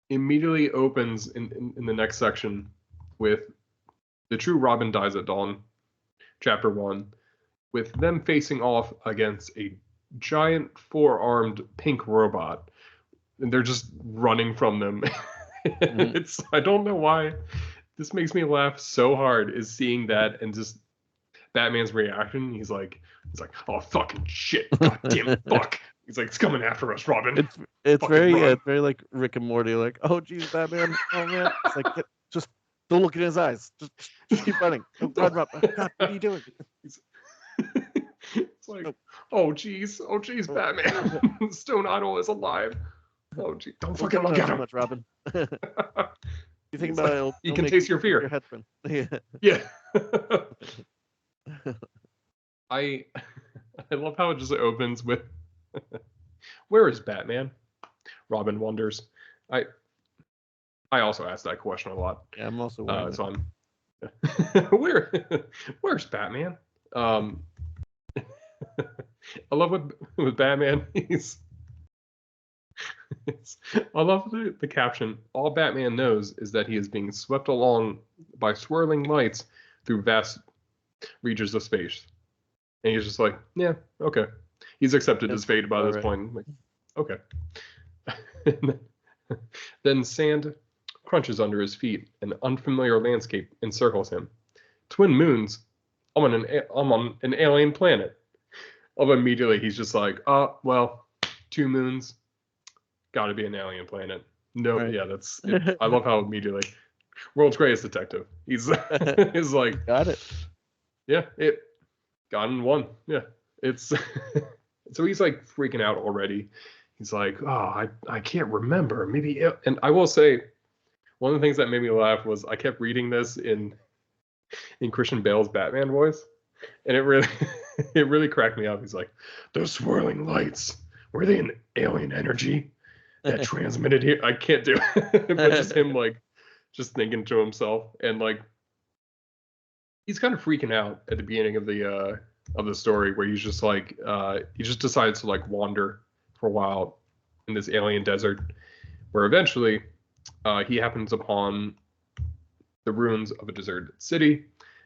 immediately opens in the next section with the true Robin dies at dawn, chapter 1, with them facing off against a giant 4-armed pink robot, and they're just running from them. It's I don't know why this makes me laugh so hard, is seeing that and just Batman's reaction. He's like, oh fucking shit, goddamn fuck. He's like, it's coming after us, Robin. It's very like Rick and Morty. Like, oh geez, Batman. Oh man. It's like, just don't look in his eyes. Just keep running. Run. God, what are you doing? It's like, oh geez, Batman. Stone Idol is alive. Oh geez, don't fucking look at him, much, Robin. You think about it? You can taste your fear. Your head spin. Yeah. I love how it just opens with, where is Batman? Robin wonders. I also ask that question a lot. Yeah, I'm also so where's Batman? I love with Batman. I love the caption. All Batman knows is that he is being swept along by swirling lights through vast reaches of space. And he's just like, yeah, okay. He's accepted his fate by this point. Like, okay. Then sand crunches under his feet. An unfamiliar landscape encircles him. Twin moons. I'm on an alien planet. Immediately he's just like, well, 2 moons. Got to be an alien planet. No, right. Yeah, that's it. I love how immediately world's greatest detective. He's like, got it. Yeah, it got in 1. Yeah, it's so he's like freaking out already. He's like, oh, I can't remember. Maybe and I will say, one of the things that made me laugh was I kept reading this in Christian Bale's Batman voice, and it really cracked me up. He's like, those swirling lights, were they an alien energy that transmitted here? I can't do it. But just him like just thinking to himself, and like he's kind of freaking out at the beginning of the story, where he's just like he just decides to like wander for a while in this alien desert, where eventually he happens upon the ruins of a deserted city,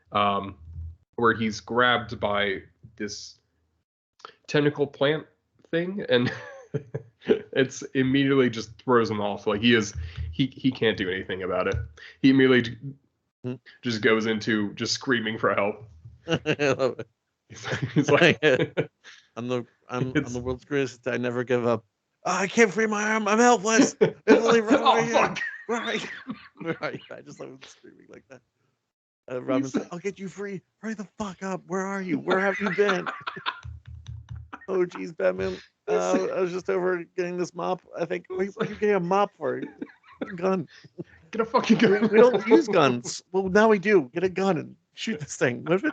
where he's grabbed by this tentacle plant thing, and it's immediately just throws him off. Like he can't do anything about it. He immediately just goes into just screaming for help. I love it. He's like, I'm the world's greatest. I never give up. Oh, I can't free my arm. I'm helpless. Fuck. Right. I just love him screaming like that. Robin said, I'll get you free. Hurry the fuck up. Where are you? Where have you been? Oh, geez, Batman. I was just over getting this mop. I think, what are you getting a mop for? Gun. Get a fucking gun. We don't use guns. Well, now we do. Get a gun and shoot this thing. What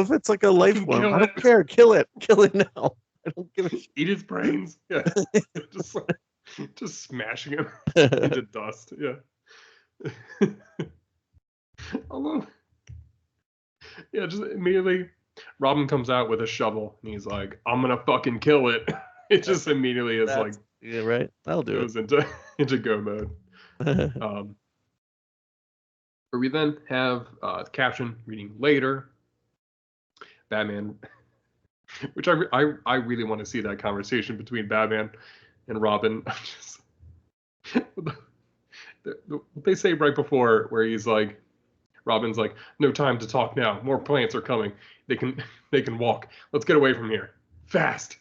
if it's like a life form? I don't care. Kill it. Kill it now. I don't give a shit. Eat his brains. Yeah. just smashing him into dust. Yeah. I love. Yeah, just immediately, Robin comes out with a shovel and he's like, "I'm gonna fucking kill it." It just immediately is like yeah, right. That'll do goes into go mode. it. Where we then have the caption reading later, Batman, which I really want to see that conversation between Batman and Robin. What they say right before, where he's like, Robin's like, "No time to talk now. More plants are coming. They can walk. Let's get away from here fast."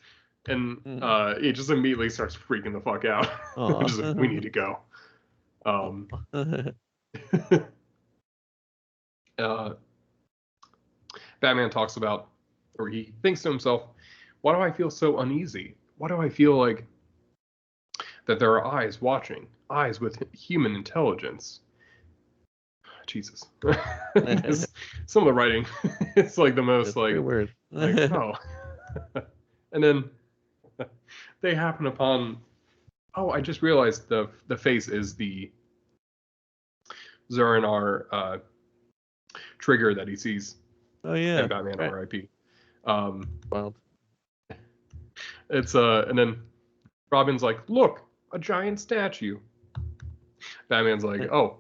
And it just immediately starts freaking the fuck out. Just like, we need to go. Batman talks about, or he thinks to himself, "Why do I feel so uneasy? Why do I feel like that there are eyes watching, eyes with human intelligence?" Jesus. Some of the writing, it's like the most it's like weird. oh. And then they happen upon, oh, I just realized the face is the Zur-En-Arrh trigger that he sees. Oh yeah. And Batman right. R.I.P. Wild. It's and then Robin's like, "Look, a giant statue." Batman's like, "Oh,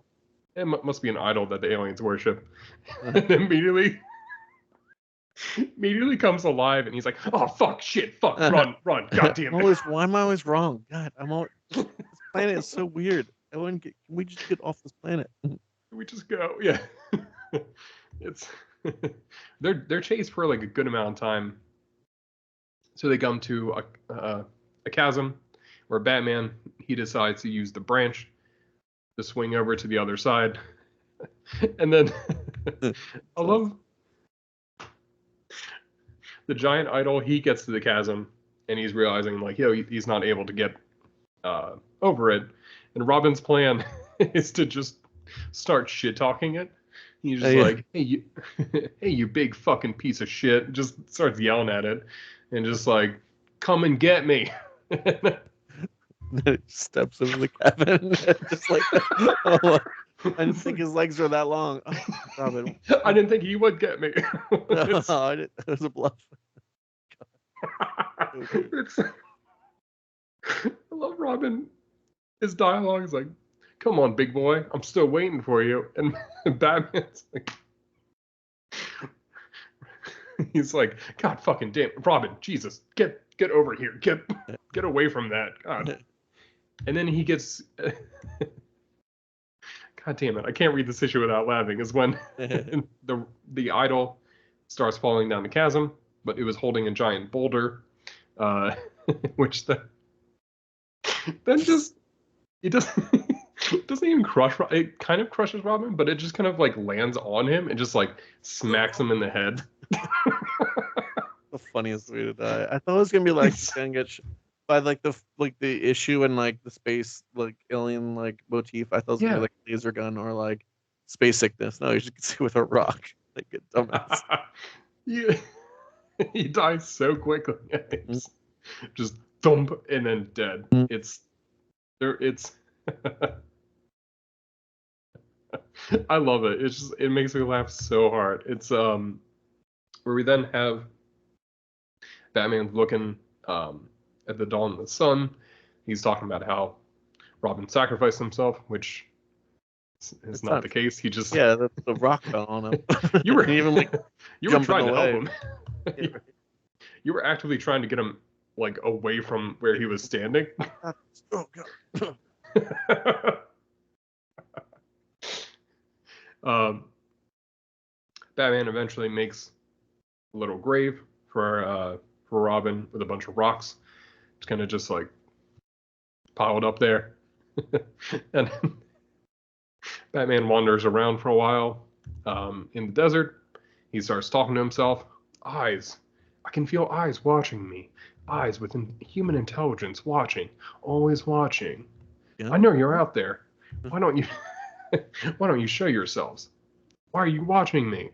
it must be an idol that the aliens worship." And immediately comes alive, and he's like, "Oh fuck, shit, fuck, run, god damn it!" Why am I always wrong? God, this planet is so weird. Can we just get off this planet? Can we just go? Yeah. It's they're chased for like a good amount of time. So they come to a chasm where Batman, he decides to use the branch to swing over to the other side. And then I love the giant idol. He gets to the chasm and he's realizing like, he's not able to get over it. And Robin's plan is to just start shit talking it. He's just like, "Hey, you big fucking piece of shit." Just starts yelling at it and just like, "Come and get me." He steps into the cabin. Just like, oh, I didn't think his legs were that long. Oh, Robin. I didn't think he would get me. It was a bluff. I love Robin. His dialogue is like, "Come on, big boy, I'm still waiting for you." And Batman's like, he's like, "God fucking damn, Robin, Jesus, get over here, get away from that, God." And then he gets, God damn it, I can't read this issue without laughing. Is when the idol starts falling down the chasm, but it was holding a giant boulder, which then just it doesn't. It doesn't even crush. It kind of crushes Robin, but it just kind of like lands on him and just like smacks him in the head. The funniest way to die. I thought it was gonna be like gonna get by like the issue and like the space like alien like motif. I thought it was gonna be like laser gun or like space sickness. No, you just get see with a rock. Like a dumbass. Yeah, he dies so quickly. Just thump and then dead. It's there. It's. I love it. It makes me laugh so hard. It's where we then have Batman looking at the dawn of the sun. He's talking about how Robin sacrificed himself, which is not the case. He just the rock fell on him. You were even like you were trying to help him. You were actively trying to get him like away from where he was standing. Oh God. Batman eventually makes a little grave for Robin with a bunch of rocks. It's kind of just like piled up there. And Batman wanders around for a while in the desert. He starts talking to himself. Eyes. I can feel eyes watching me. Eyes with human intelligence watching. Always watching. Yeah. I know you're out there. Why don't you show yourselves? Why are you watching me?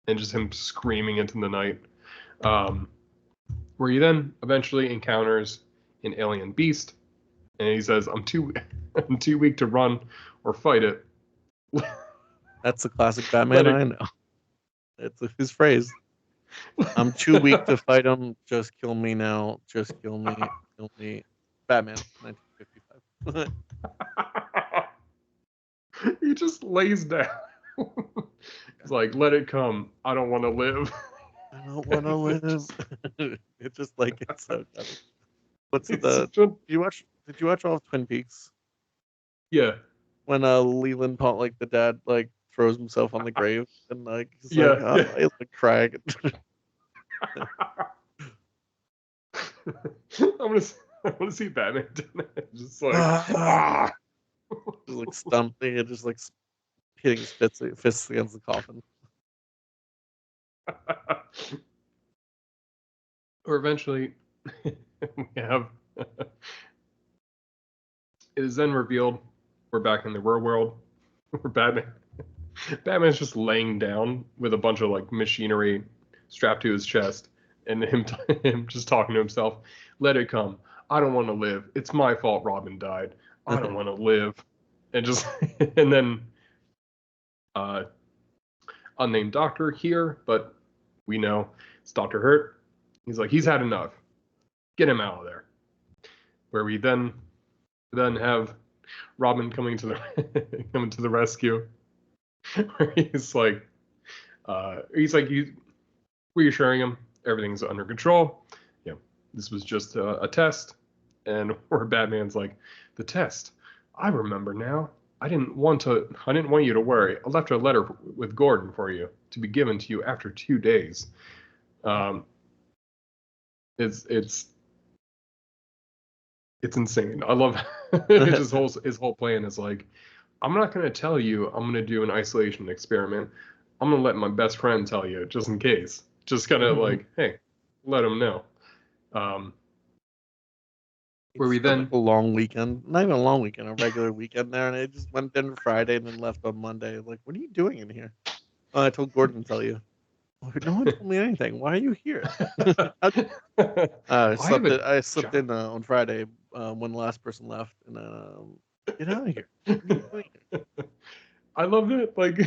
And just him screaming into the night. Where he then eventually encounters an alien beast. And he says, I'm too weak to run or fight it. That's a classic Batman I know. It's his phrase. I'm too weak to fight him. Just kill me now. Just kill me. Kill me. Batman, 1955. He just lays down. He's like, let it come. I don't want to live. I don't want to live. It's just like it's so funny. What's It's the? such a, Did you watch all of Twin Peaks? yeah, When Leland Paul, like the dad, like throws himself on the grave and like he's like, yeah, oh, yeah. he's like crying. I want to see Batman doing that. Just like, Ah, just like stumping and just like hitting his fists against the coffin. or eventually, we have. It is then revealed we're back in the real world. Where Batman's just laying down with a bunch of like machinery strapped to his chest, and him just talking to himself. Let it come. I don't want to live. It's my fault Robin died. I don't want to live. And just and then uh unnamed doctor here, but we know it's Dr. Hurt. He's like, he's had enough. Get him out of there. Where we then have Robin coming to the rescue. Where he's reassuring him everything's under control. This was just a test. And where Batman's like, the test. I remember now. I didn't want you to worry. I left a letter with Gordon for you to be given to you after 2 days. It's insane. I love his whole plan is like, I'm not going to tell you I'm going to do an isolation experiment. I'm going to let my best friend tell you just in case. Just kind of like, hey, let him know. Where we then a long weekend, not even a long weekend, a regular weekend there, and I just went in Friday and then left on Monday. Like, what are you doing in here? Oh, I told Gordon to tell you. No one told me anything. Why are you here? I slipped in on Friday when the last person left, and then get out of here. What are you doing here? I love that. Like,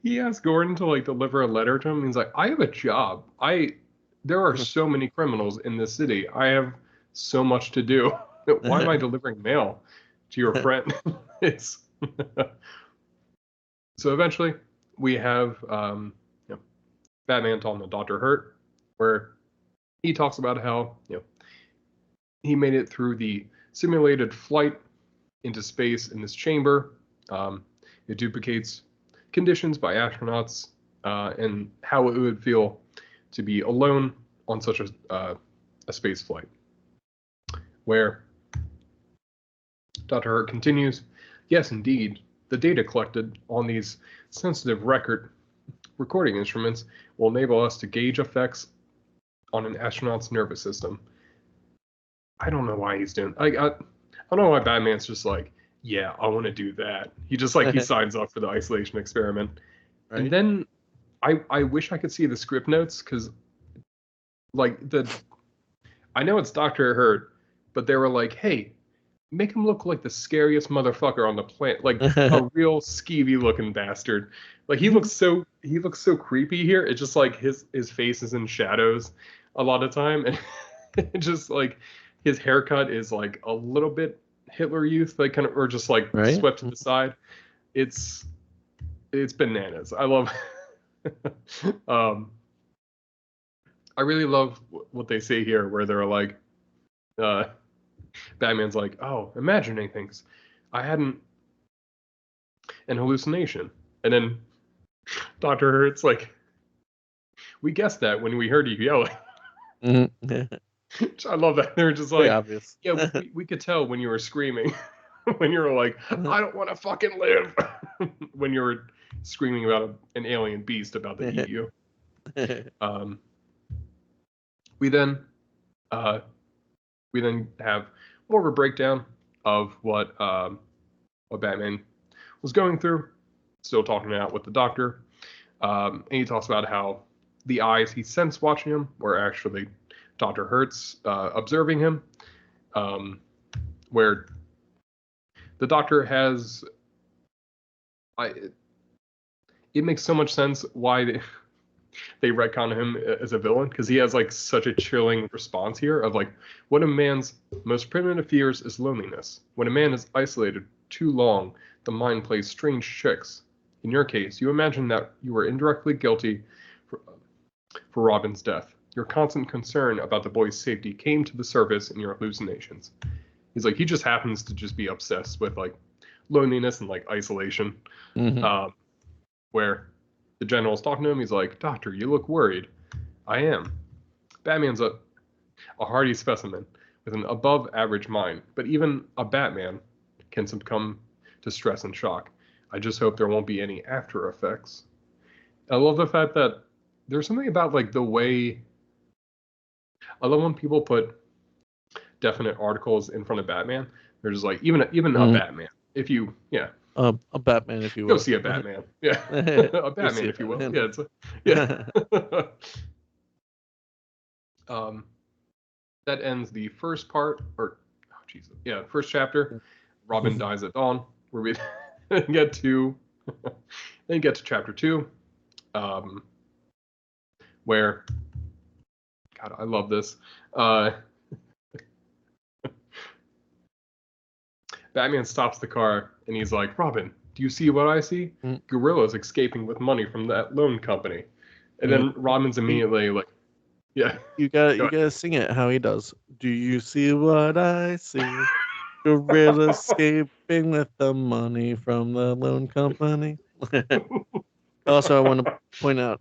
he asked Gordon to like deliver a letter to him. He's like, I have a job. There are so many criminals in this city. I have so much to do. Why am I delivering mail to your friend? It's so eventually we have Batman talking to Dr. Hurt, where he talks about how he made it through the simulated flight into space in this chamber. It duplicates conditions by astronauts and how it would feel to be alone on such a space flight. Where Dr. Hurt continues, yes, indeed, the data collected on these sensitive recording instruments will enable us to gauge effects on an astronaut's nervous system. I don't know why he's doing. I don't know why Batman's just like, yeah, I want to do that. He just like he signs up for the isolation experiment, right? And then I wish I could see the script notes because like I know it's Dr. Hurt, but they were like, hey, make him look like the scariest motherfucker on the planet, like a real skeevy looking bastard. Like he looks so creepy here. It's just like his face is in shadows a lot of time, and just like his haircut is like a little bit Hitler Youth, like kind of, or just like swept to the side. It's bananas. I love. I really love what they say here, where they're like, Batman's like, oh, imagining things. I hadn't an hallucination. And then Dr. Hurt's like, we guessed that when we heard you yelling. I love that. They're just like, obvious. Yeah, we could tell when you were screaming. When you were like, I don't want to fucking live. When you were screaming about an alien beast about to eat you. We then have more of a breakdown of what Batman was going through. Still talking it out with the doctor. And he talks about how the eyes he sensed watching him were actually Dr. Hurt's observing him. Where the doctor has it makes so much sense why they retcon him as a villain, because he has like such a chilling response here of like, when a man's most primitive fears is loneliness. When a man is isolated too long, the mind plays strange tricks. In your case, you imagine that you were indirectly guilty for Robin's death. Your constant concern about the boy's safety came to the surface in your hallucinations. He's like, he just happens to just be obsessed with like loneliness and like isolation. Mm-hmm. Where the general's talking to him, he's like, Doctor, you look worried. I am. Batman's a hardy specimen with an above average mind, but even a Batman can succumb to stress and shock. I just hope there won't be any after effects. I love the fact that there's something about like the way, I love when people put definite articles in front of Batman. They're just like, even a Batman. If you, a Batman, if you go will. see a Batman. Yeah. A Batman, if you will. Yeah, yeah. That ends the first part, or first chapter. Robin dies at dawn, where we get to chapter 2, where, God, I love this. Batman stops the car and he's like, Robin, do you see what I see? Gorillas escaping with money from that loan company. And then Robin's immediately like, yeah. You gotta sing it how he does. Do you see what I see? Gorillas escaping with the money from the loan company. Also, I want to point out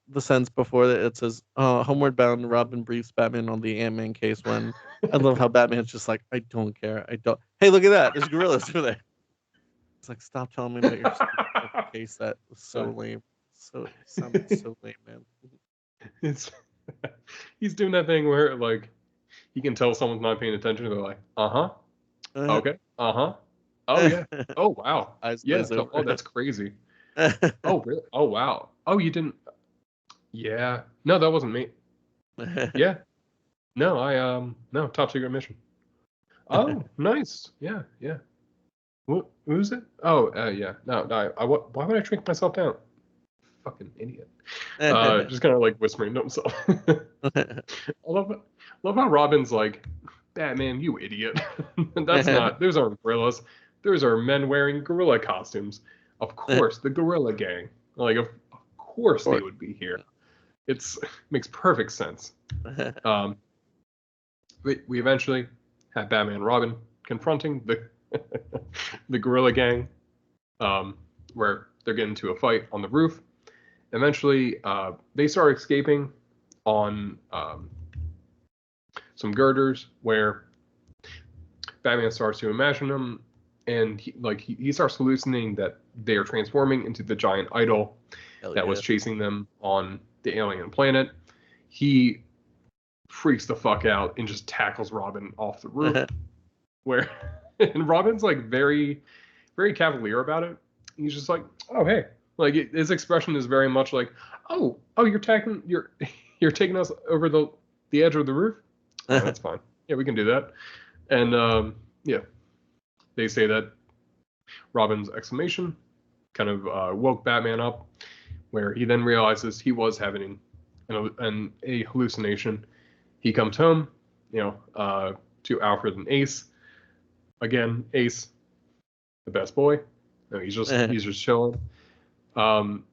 the sentence before that. It says, "Homeward bound, Robin briefs Batman on the Ant-Man case." When I love how Batman's just like, "I don't care. I don't." Hey, look at that! There's gorillas over there. It's like, stop telling me about your stupid case. That was so lame. So lame, man. He's doing that thing where like he can tell someone's not paying attention. They're like, okay, oh yeah, oh wow, yeah, oh that's crazy. Oh really? Oh wow. Oh, you didn't? Yeah, no, that wasn't me. Yeah, no, no, top secret mission. Oh, nice. Yeah. Who's it? Oh, yeah. No, why would I shrink myself down? Fucking idiot. Just kind of like whispering to himself. I love how Robin's like, Batman, you idiot. That's not, those aren't gorillas. Those are men wearing gorilla costumes. Of course, the Gorilla Gang. Like, of course they would be here. It makes perfect sense. We eventually have Batman and Robin confronting the Gorilla Gang, where they're getting into a fight on the roof. Eventually, they start escaping on some girders, where Batman starts to imagine them, and he starts hallucinating that they are transforming into the giant idol that was chasing them on the alien planet. He freaks the fuck out and just tackles Robin off the roof. And Robin's like very, very cavalier about it. He's just like, oh hey, like his expression is very much like, oh you're taking us over the edge of the roof. Oh, that's fine. Yeah, we can do that. And yeah, they say that Robin's exclamation kind of woke Batman up, where he then realizes he was having a hallucination. He comes home, to Alfred and Ace. Again, Ace, the best boy. No, he's just chilling. And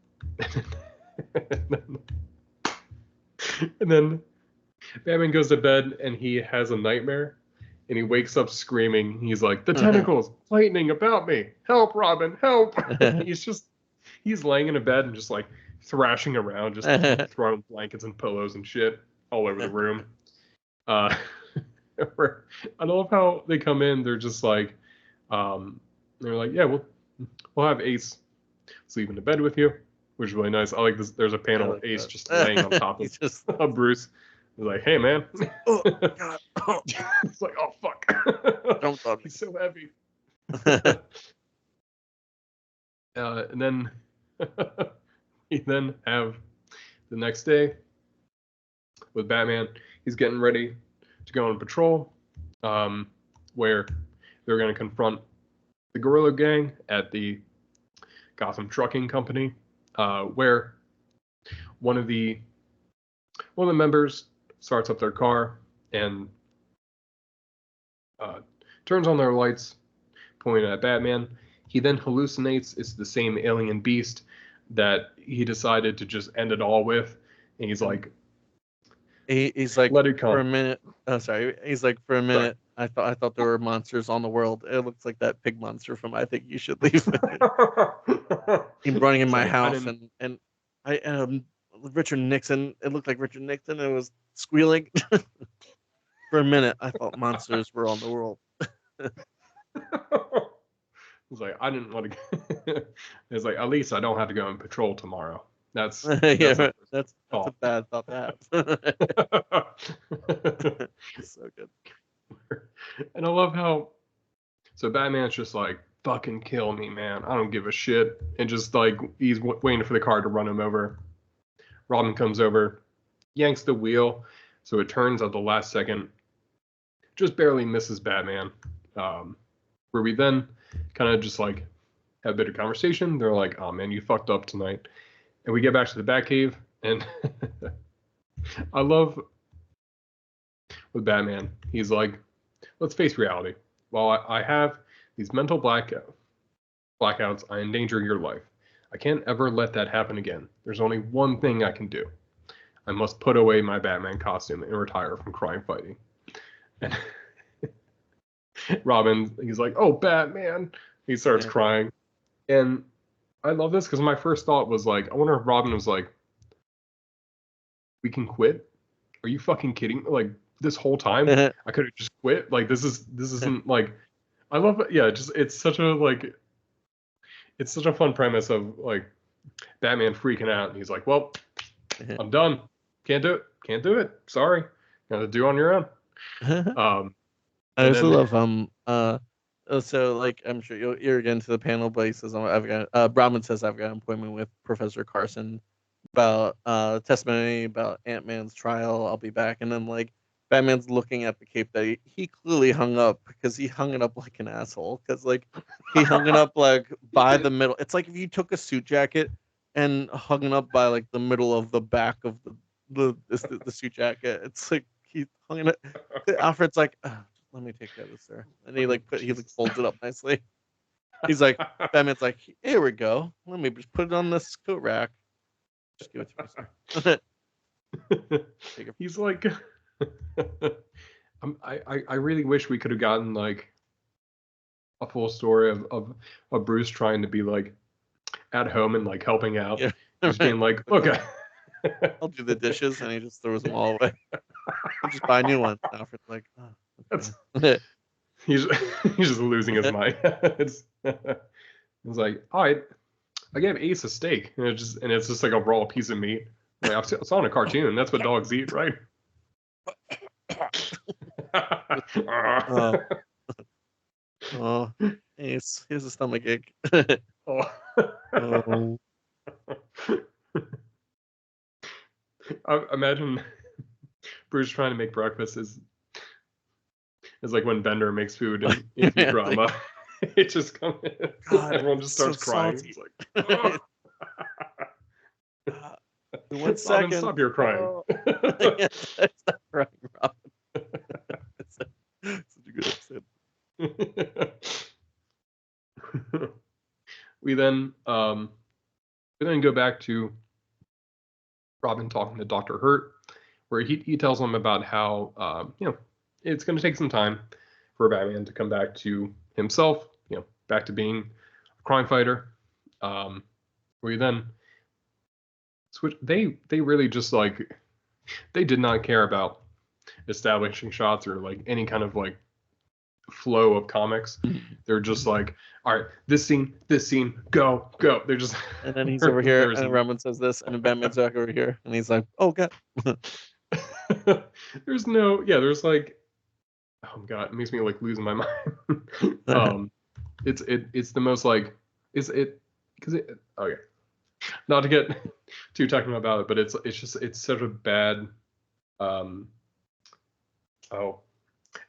then Batman goes to bed and he has a nightmare, and he wakes up screaming. He's like, the tentacles lightning about me. Help, Robin, help. He's laying in a bed and just like thrashing around, just throwing blankets and pillows and shit all over the room. I love how they come in. They're just like, they're like, yeah, we'll have Ace sleep in the bed with you, which is really nice. I like this. There's a panel of Ace just laying on top of Bruce. He's like, hey man. Oh God. Oh. It's like, oh fuck. Don't talk. He's so heavy. And then you then have the next day with Batman. He's getting ready to go on patrol, where they're going to confront the Gorilla Gang at the Gotham Trucking Company. where one of the members starts up their car and turns on their lights, pointing at Batman. He then hallucinates it's the same alien beast that he decided to just end it all with, and he's like, he's like, let it come. For a minute. Oh, sorry. He's like, for a minute, I thought there were monsters on the world. It looks like that pig monster from I Think You Should Leave. Him running in my house, and Richard Nixon. It looked like Richard Nixon. And it was squealing. For a minute, I thought monsters were on the world. It's like, I didn't want to. It's like, at least I don't have to go on patrol tomorrow. That's that's a bad thought to have. So good. And I love how so Batman's just like, fucking kill me, man. I don't give a shit. And just like he's waiting for the car to run him over. Robin comes over, yanks the wheel, so it turns at the last second, just barely misses Batman. Where we then kind of just like have a bit of conversation. They're like, oh man, you fucked up tonight. And we get back to the Batcave, and I love with Batman. He's like, let's face reality. While I have these mental blackouts, I endanger your life. I can't ever let that happen again. There's only one thing I can do. I must put away my Batman costume and retire from crime fighting. And Robin, he's like, oh, Batman. He starts crying. And I love this because my first thought was like, I wonder if Robin was like, we can quit? Are you fucking kidding? Like, this whole time I could have just quit. Like, this isn't like, I love it. Yeah, just it's such a fun premise of like Batman freaking out, and he's like, well, I'm done. Can't do it. Sorry. Gotta do on your own. I also love so like I'm sure you're getting to the panel, but he says Robin says I've got an appointment with Professor Carson about testimony about Ant-Man's trial. I'll be back. And then like Batman's looking at the cape that he clearly hung up because he hung it up like an asshole. Because like he hung it up like by the middle. It's like if you took a suit jacket and hung it up by like the middle of the back of the suit jacket. It's like he hung it. Alfred's like, let me take care of this, sir. And he folds it up nicely. He's like, Batman's like, here we go. Let me just put it on this coat rack. Just give it to me, sir. He's like, I really wish we could have gotten like a full story of Bruce trying to be like at home and like helping out. Yeah, just being like, okay, I'll do the dishes, and he just throws them all away. I'll just buy a new one. Alfred's like, okay. He's just losing his mind. It's like, all right, I gave Ace a steak, and it's just like a raw piece of meat. Like, I saw in a cartoon. That's what dogs eat, right? Ace, here's a stomach ache. I imagine Bruce trying to make breakfast is like when Bender makes food in Futurama. It just comes. Everyone just starts crying. Salty. It's like, 1 second. Stop your crying. Stop crying, Robin. Such a good episode. We then go back to Robin talking to Dr. Hurt, where he tells him about how it's going to take some time for Batman to come back to himself, back to being a crime fighter. We then switch. They really just like they did not care about establishing shots or like any kind of like flow of comics. They're just like, all right, this scene, go. They're just. And then he's over here, and Robin says this, and then Batman's back over here, and he's like, oh god. There's like, oh god, it makes me like losing my mind. It's the most like, okay, not to get too technical about it, but it's such a bad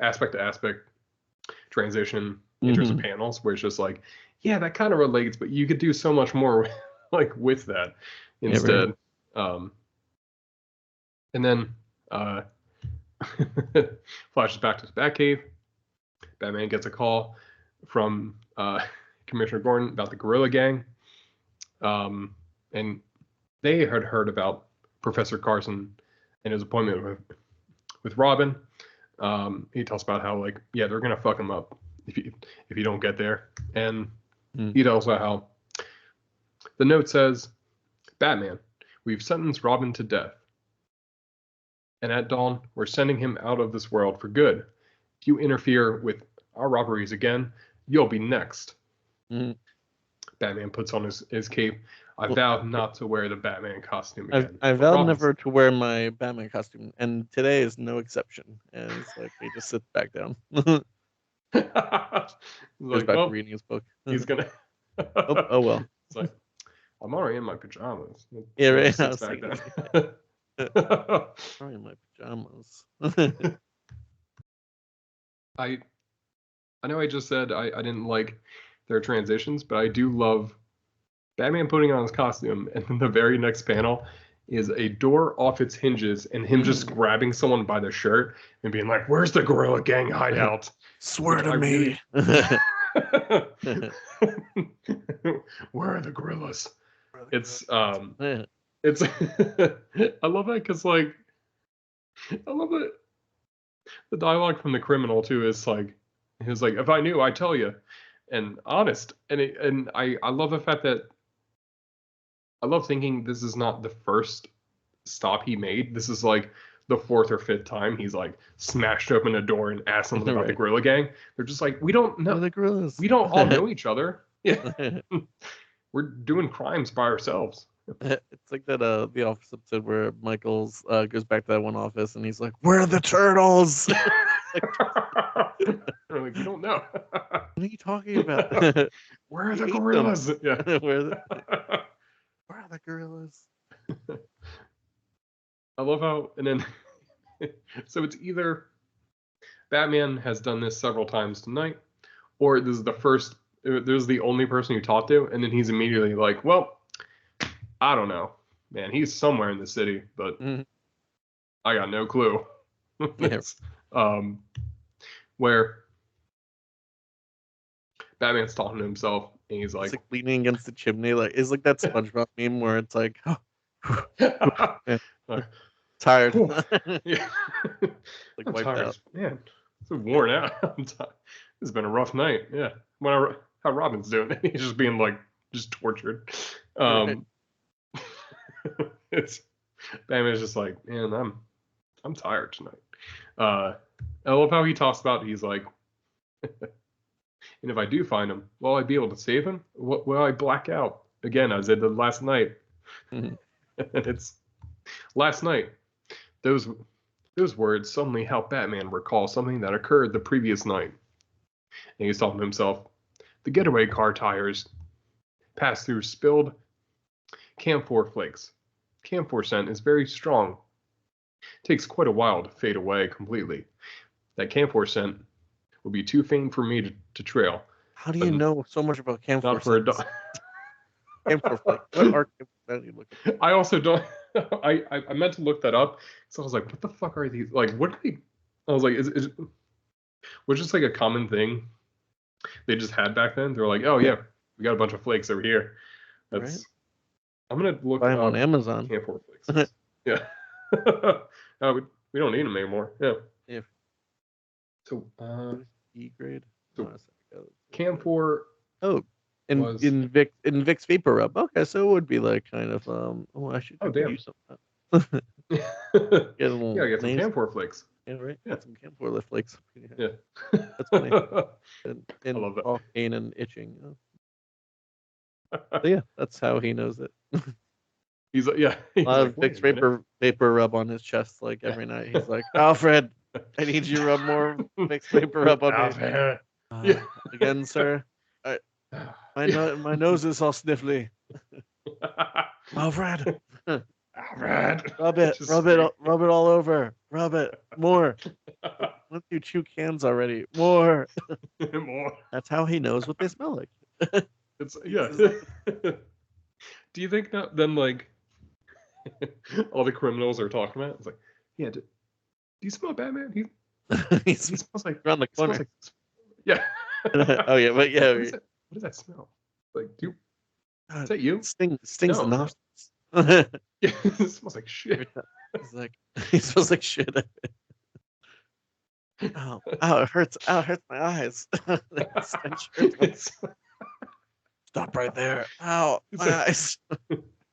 aspect to aspect transition in terms of panels, where it's just like, yeah, that kind of relates, but you could do so much more like with that instead. And then flashes back to the Batcave. Batman gets a call from Commissioner Gordon about the Gorilla Gang. And they had heard about Professor Carson and his appointment with Robin. He talks about how, like, yeah, they're gonna fuck him up if you don't get there. And he tells about how the note says, Batman, we've sentenced Robin to death. And at dawn, we're sending him out of this world for good. If you interfere with our robberies again, you'll be next. Batman puts on his cape. I vowed not to wear the Batman costume again. I vowed never to wear my Batman costume, and today is no exception. And it's like he just sits back down. Goes back to reading his book. He's gonna. oh well. It's like, I'm already in my pajamas. Yeah, right. Sits back down. Sorry, in my pajamas. I know I just said I didn't like their transitions, but I do love Batman putting on his costume, and then the very next panel is a door off its hinges and him just grabbing someone by the shirt and being like, "Where's the Gorilla Gang hideout? Swear to me." Where are the gorillas? It's I love that because, like, I love it. The dialogue from the criminal too is like, he was like, "If I knew, I'd tell you," and honest. And I love the fact that I love thinking this is not the first stop he made. This is like the fourth or fifth time he's like smashed open a door and asked someone about the Gorilla Gang. They're just like, we don't know the gorillas. We don't all know each other. Yeah, we're doing crimes by ourselves. It's like that the Office episode where Michaels goes back to that one office and he's like, "Where are the turtles?" They're like, "You don't know. What are you talking about? Where are the gorillas?" Yeah. Where are the gorillas? I love how, and then so it's either Batman has done this several times tonight, or this is the only person you talk to, and then he's immediately like, "Well, I don't know, man. He's somewhere in the city, but I got no clue." Where Batman's talking to himself, and he's like leaning against the chimney, like it's like that SpongeBob meme where it's like, tired. Yeah. Like wiped out. Man, so worn out. It's been a rough night. Yeah. How Robin's doing? He's just being like just tortured. It's Batman's just like, man, I'm tired tonight. I love how he talks about, he's like, and if I do find him, will I be able to save him? Will I black out again as I did last night? And it's last night. Those words suddenly help Batman recall something that occurred the previous night. And he's talking to himself. The getaway car tires pass through spilled camphor flakes. Camphor scent is very strong. It takes quite a while to fade away completely. That camphor scent will be too faint for me to trail. How do you know so much about camphor? Not for a dog. Camphor flake. What are camphor? I also don't. I meant to look that up. So I was like, what the fuck are these? Like, what are they? I was like, was just like a common thing they just had back then? They're like, oh yeah, we got a bunch of flakes over here. That's. Right. I'm gonna look buy them on Amazon. Camphor flakes. Yeah. No, we don't need them anymore. Yeah. If. So E grade. So camphor. Oh. In Vicks Vapor Rub. Okay, so it would be like kind of I should use some. Get some camphor flakes. Yeah, right. Yeah. Get some camphor flakes. Yeah. That's funny. And I love that. All pain and itching. So yeah, that's how he knows it. He's like, yeah. He's a lot of Vicks Vapor Rub on his chest, like every night. He's like, Alfred, I need you to rub more Vicks Vapor Rub on me. Again, sir. My nose is all sniffly. Alfred. Rub it all over. Rub it more. Once you chew cans already. More. More. That's how he knows what they smell like. It's Do you think that then like all the criminals are talking about it? It's like, yeah, do you smell Batman? He He's smells like around the he smells corner. like yeah. Oh yeah, but yeah, What is it? What does that smell? Like, is God, that you? stings the No. nostrils. Yeah, it smells like shit. Every time. He's like, he smells like shit. It hurts. Ow, it hurts my eyes. The stench hurts my. it's, Stop right there. Ow, it's my like, eyes.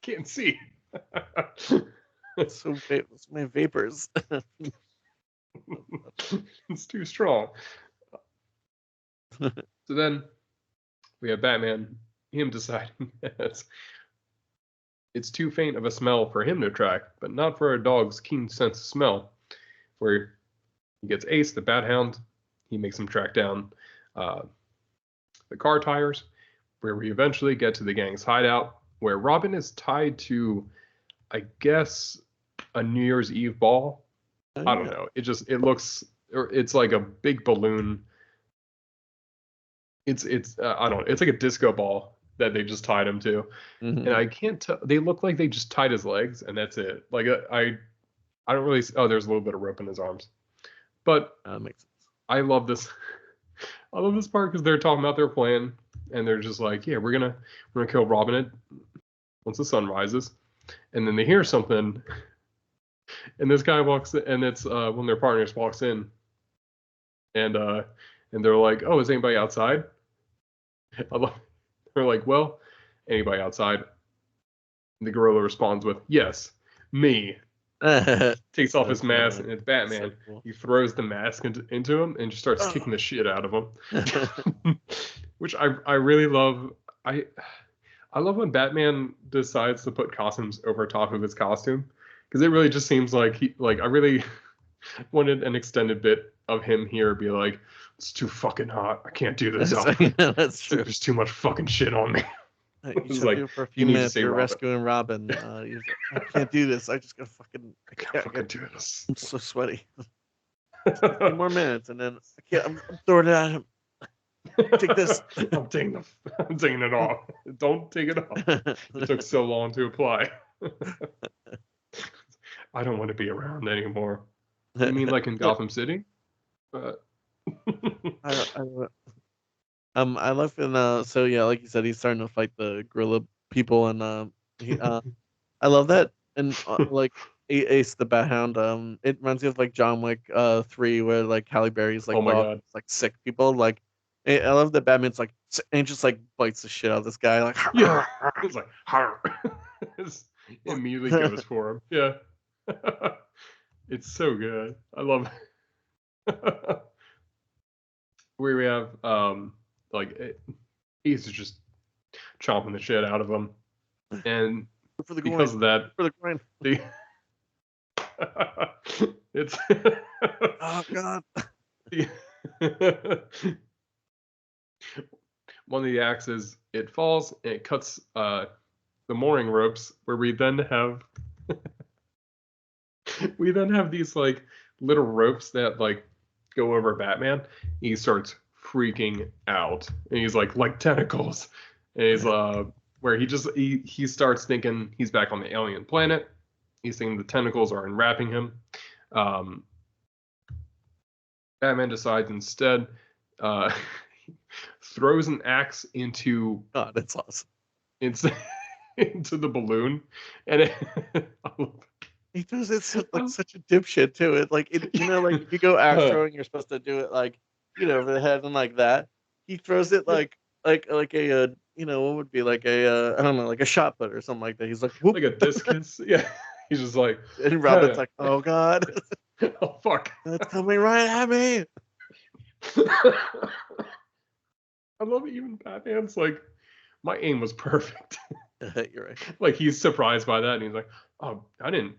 can't see. So my vapors. It's too strong. So then we have Batman, him deciding that it's too faint of a smell for him to track, but not for a dog's keen sense of smell. Where he gets Ace, the Bat Hound, he makes him track down the car tires, where we eventually get to the gang's hideout, where Robin is tied to, I guess, a New Year's Eve ball. I don't know. It looks, or it's like a big balloon. It's I don't know. It's like a disco ball that they just tied him to, and I can't tell. They look like they just tied his legs, and that's it. Like I don't really. Oh, there's a little bit of rope in his arms, but Makes sense. I love this. I love this part because they're talking about their plan, and they're just like, yeah, we're gonna kill Robin once the sun rises, and then they hear something, and this guy walks in, and it's one of their partners walks in, and they're like, oh, is anybody outside? They're like, well, anybody outside? And the gorilla responds with, yes, me. Takes off his mask, and it's Batman. So cool. He throws the mask into him and just starts kicking the shit out of him. Which I really love. I love when Batman decides to put costumes over top of his costume, because it really just seems like I really wanted an extended bit of him here be like, it's too fucking hot. I can't do this. That's true. There's too much fucking shit on me. You should do it for a few minutes. You're rescuing Robin. I can't do this. I just gotta fucking. I can't fucking do this. I'm so sweaty. 15 more minutes, and then I can't. I'm throwing it at him. Take this. I'm taking it off. Don't take it off. It took so long to apply. I don't want to be around anymore. You mean like in Gotham City? I love in so yeah, like you said, he's starting to fight the gorilla people, and I love that, and like Ace the Bat Hound, it reminds me of like John Wick 3, where like Halle Berry's like, oh my God, like sick people. Like I love that Batman's like, and just like bites the shit out of this guy, like yeah, it's like immediately goes for him. Yeah, it's so good. I love it. Where we have he's just chomping the shit out of him, and for the because of that, for the grind, it's oh God. One of the axes, it falls and it cuts the mooring ropes, where we then have these like little ropes that like go over Batman. He starts freaking out, and he's like tentacles, and he's where he starts thinking he's back on the alien planet. He's thinking the tentacles are enwrapping him. Batman decides instead throws an axe into that's awesome. into the balloon, and he does it such a dipshit to it. Like like if you go axe throwing, you're supposed to do it like over the head and like that. He throws it like a what would be like a I don't know, like a shot put or something like that. He's like whoop. Like a discus. Yeah, he's just like, and Robin's like, oh God, oh fuck, it's coming right at me. I love it. Even Batman's like, my aim was perfect. You're right. Like he's surprised by that, and he's like, oh, I didn't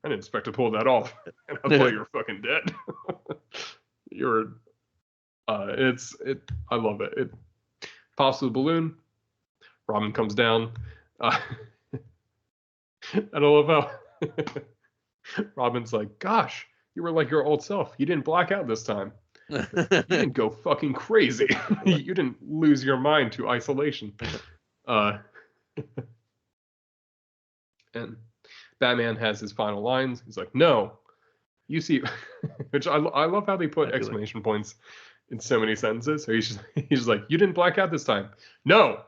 expect to pull that off. And I thought you were fucking dead. You're I love it. It pops the balloon. Robin comes down. And I love how Robin's like, gosh, you were like your old self. You didn't black out this time. You didn't go fucking crazy. You didn't lose your mind to isolation. And Batman has his final lines. He's like, "No, you see," which I love how they put exclamation points in so many sentences. So he's just like, "You didn't black out this time." No,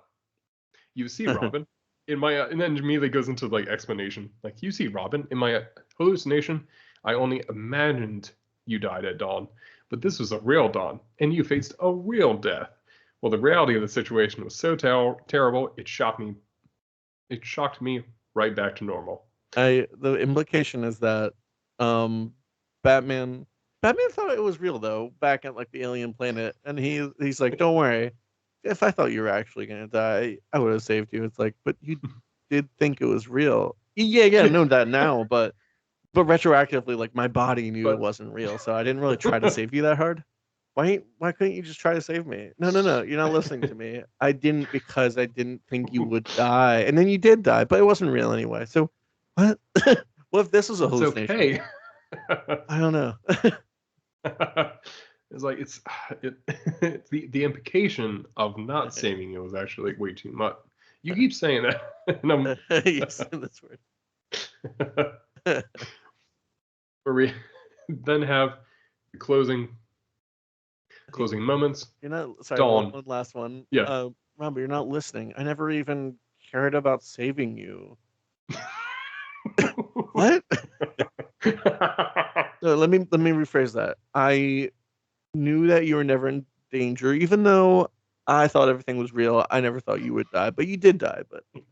you see, Robin, in my and then immediately goes into like explanation. Like, you see, Robin, in my hallucination, I only imagined you died at dawn, but this was a real dawn, and you faced a real death. Well, the reality of the situation was so terrible, it shocked me. It shocked me right back to normal. The implication is that um Batman Batman thought it was real though, back at like the alien planet, and he's like, "Don't worry. If I thought you were actually gonna die, I would have saved you." It's like, but you did think it was real. Yeah, I know that now, but retroactively, like my body knew it But wasn't real, so I didn't really try to save you that hard. Why couldn't you just try to save me? No, you're not listening to me. I didn't because I didn't think you would die, and then you did die, but it wasn't real anyway. So what? What if this was a it's hallucination? okay. I don't know. It's like it's the implication of not saving you was actually like way too much. You keep saying that, and I'm You said this word. where we then have the closing moments. You're not sorry. Dawn. One last one. Yeah. Robert, you're not listening. I never even cared about saving you. What? No, let me rephrase that. I knew that you were never in danger, even though I thought everything was real. I never thought you would die, but you did die. But does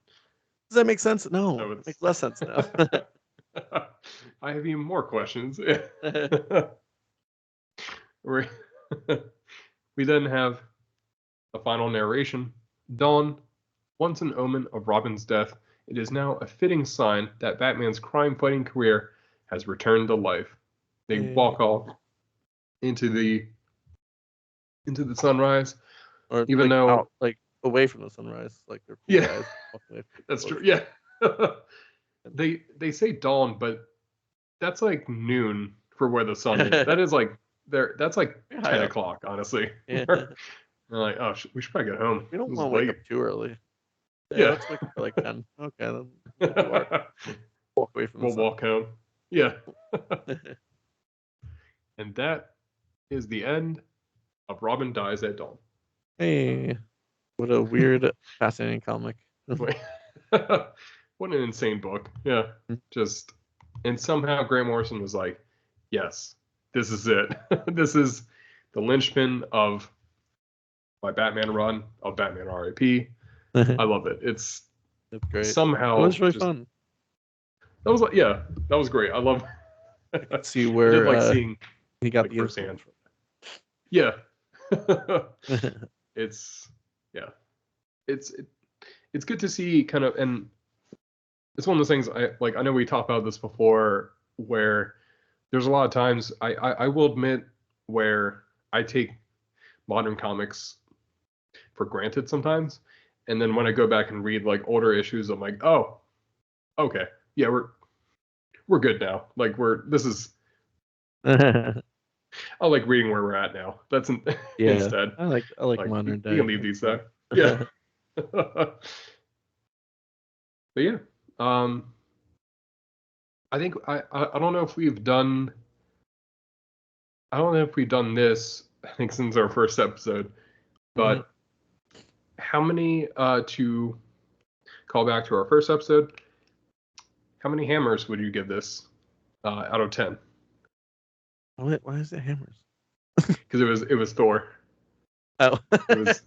that make sense? No, it makes less sense now. I have even more questions. We then have a final narration. Dawn, once an omen of Robin's death, it is now a fitting sign that Batman's crime-fighting career has returned to life. They walk off into the sunrise, or even though out, like away from the sunrise, like they're cool guys. That's true. Yeah, they say dawn, but that's like noon for where the sun is. That is like that's like 10 o'clock, honestly. Yeah. They're like, oh, we should probably get home. We don't want to wake up too early. Yeah. Let's wake up for like 10. Okay, then walk away from the sun. We'll walk home. Yeah. And that is the end of Robin Dies at Dawn. Hey, what a weird, fascinating comic. What an insane book. Yeah. Just, and somehow Grant Morrison was like, yes, this is it. This is the linchpin of my Batman run, of Batman R.I.P. I love it. It's great. Somehow it was really fun. That was like, yeah, that was great. I love. I could see where like seeing he got like, the firsthand. Yeah. It's good to see kind of, and it's one of those things I know we talked about this before, where there's a lot of times I will admit where I take modern comics for granted sometimes, and then when I go back and read like older issues, I'm like, oh, okay, yeah, we're good now. Like this is. I like reading where we're at now. That's instead. I like modern day. You can leave these there. Yeah. But yeah. I think I don't know if we've done. I don't know if we've done this. I think since our first episode, but how many to call back to our first episode? How many hammers would you give this out of 10? Why is it hammers? Because it was Thor. Oh. It was.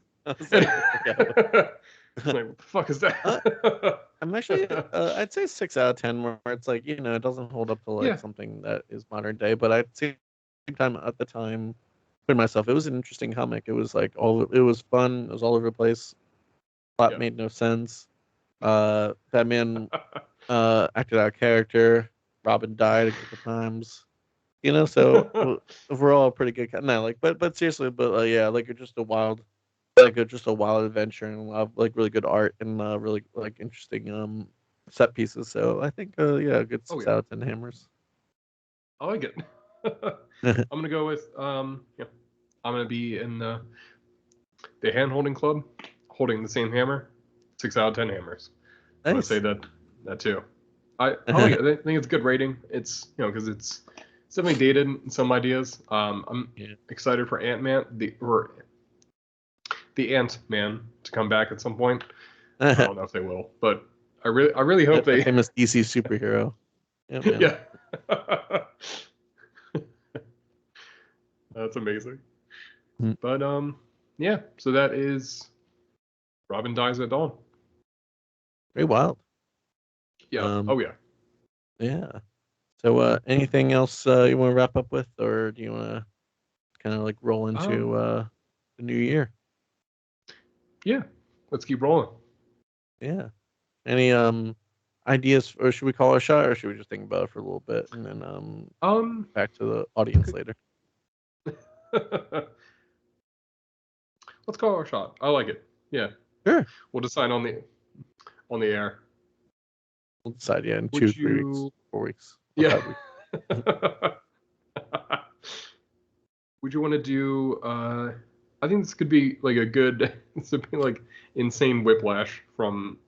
Like, what the fuck is that? I'm actually, I'd say 6 out of 10, where it's like, it doesn't hold up to like something that is modern day, but I'd say at the time, put myself, it was an interesting comic. It was like it was fun. It was all over the place. Plot made no sense. Batman acted out of character. Robin died a couple times. So overall, pretty good. No, but seriously, yeah, like it's just a wild adventure, and a lot of like really good art and really like interesting set pieces. So I think a good 6 out of 10 hammers. I like it. I'm gonna go with I'm gonna be in the hand holding club, holding the same hammer. 6 out of 10 hammers. Nice. I'm gonna say that too. I like it. I think it's a good rating. It's because it's definitely dated in some ideas. I'm Yeah. excited for Ant-Man, the Ant-Man to come back at some point. I don't know if they will, but I really hope The they. famous DC superhero. Yeah, man. Yeah. That's amazing. Mm. But yeah. So that is Robin Dies at Dawn. Very wild. Yeah. Um, Oh yeah. yeah. So, anything else you want to wrap up with, or do you want to kind of like roll into the new year? Yeah. Let's keep rolling. Yeah. Any ideas, or should we call it a shot, or should we just think about it for a little bit and then back to the audience later? Let's call our shot. I like it. Yeah. Sure. We'll decide on the air. We'll decide. Yeah, in Would 2, 3 weeks, you? 4 weeks, or Yeah. 5 weeks. Would you want to do? I think this could be like a good. This would be like insane whiplash from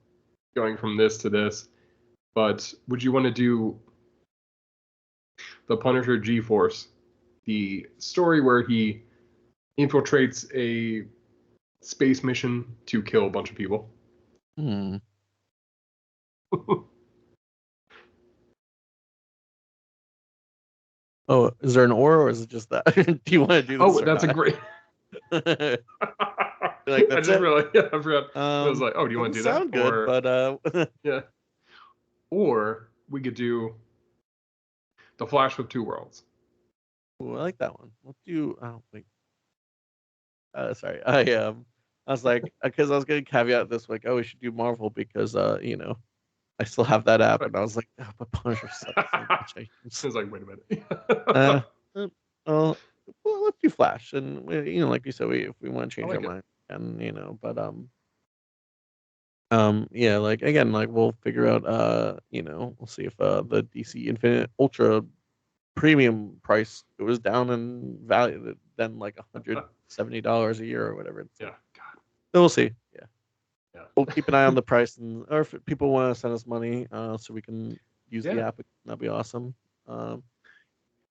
going from this to this. But would you want to do the Punisher G-Force, the story where he infiltrates a space mission to kill a bunch of people? Hmm. Oh, is there an or is it just that? Do you want to do this Oh, or that's a not? great. Like, I that's just it. realized. Yeah, I forgot. I was like, oh, do you want Doesn't to do that? sound good, Or but yeah, or we could do the Flash with two worlds. ooh, I like that one. Let's do. Oh wait. Sorry. I was like, because I was gonna caveat this like, oh, we should do Marvel because I still have that app, But and I was like, oh, but Punisher sucks so I much. I just, was like, wait a minute. uh, uh, well, let's do Flash, and like you said, if we want to I change our like it. mind, and but yeah, like again, like we'll figure out, we'll see if the DC Infinite Ultra premium price goes down in value than like $170 a year or whatever. It's Yeah, like, God, so we'll see. Yeah, yeah, we'll keep an eye on the price, and or if people want to send us money, so we can use the yeah. app, that'd be awesome. Um,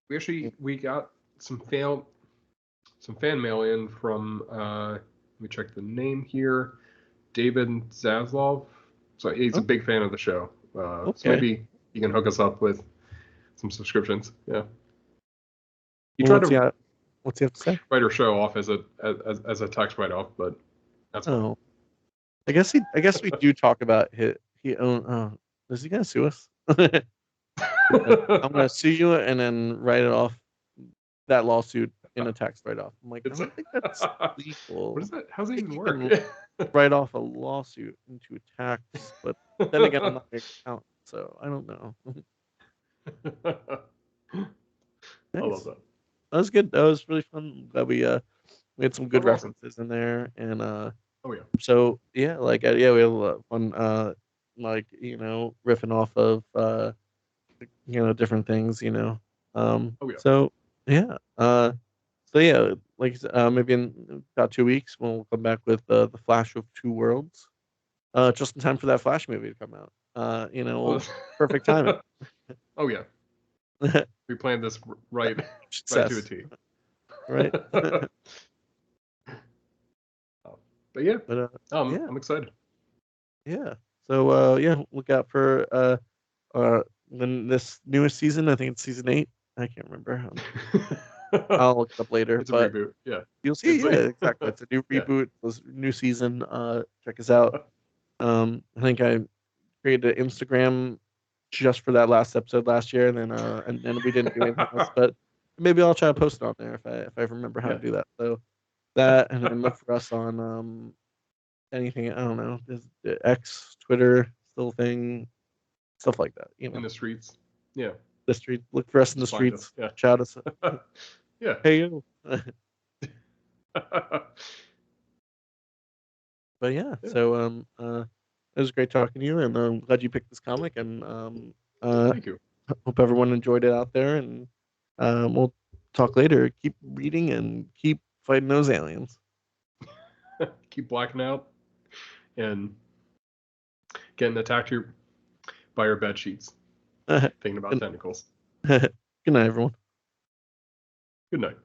We got some fan mail in from let me check the name here. David Zaslav. So he's a oh, big fan of the show. So okay. maybe he can hook us up with some subscriptions. He Well, tried to what's he have to say? write our show off as a tax write off, but that's fine. Oh, I guess we do talk about he own. Oh, is he gonna sue us? I'm gonna sue you and then write it off that lawsuit in a tax write-off. I'm like, I It's don't think that's what is legal. that? How's I that think even you work? can write off a lawsuit into a tax, but then again, I'm not an accountant, so I don't know. I love Nice. that. That was good. That was really fun. Glad we had some That good was awesome. references in there, and Oh yeah. so yeah, like yeah, we had a lot of fun. Like riffing off of different things. Oh yeah. So yeah. So yeah, like maybe in about 2 weeks we'll come back with the Flash of Two Worlds, just in time for that Flash movie to come out. Perfect timing. Oh yeah. We planned this right, right to a Success, T. right? But yeah, But yeah, I'm excited. yeah. So yeah, look out for then this newest season. I think it's season 8. I can't remember. I'll look it up later, It's a but reboot. Yeah. you'll see. It's Yeah, like exactly. It's a new yeah. reboot. It's a new season. Check us out. I think I created an Instagram just for that last episode last year, and then we didn't do anything else. But maybe I'll try to post it on there if I remember how to Yeah. do that. So that, and then look for us on anything. I don't know, is the X, Twitter, still a thing, stuff like that. In the streets. Yeah. The street. Look for us in the Just find us. streets. Yeah. Shout us. Yeah. Hey you. But yeah, Yeah. so it was great talking to you, and I'm glad you picked this comic, and Thank you. hope everyone enjoyed it out there, and we'll talk later. Keep reading and keep fighting those aliens. Keep blacking out and getting attacked by your bed sheets. thinking about tentacles. Good night, everyone. Good night.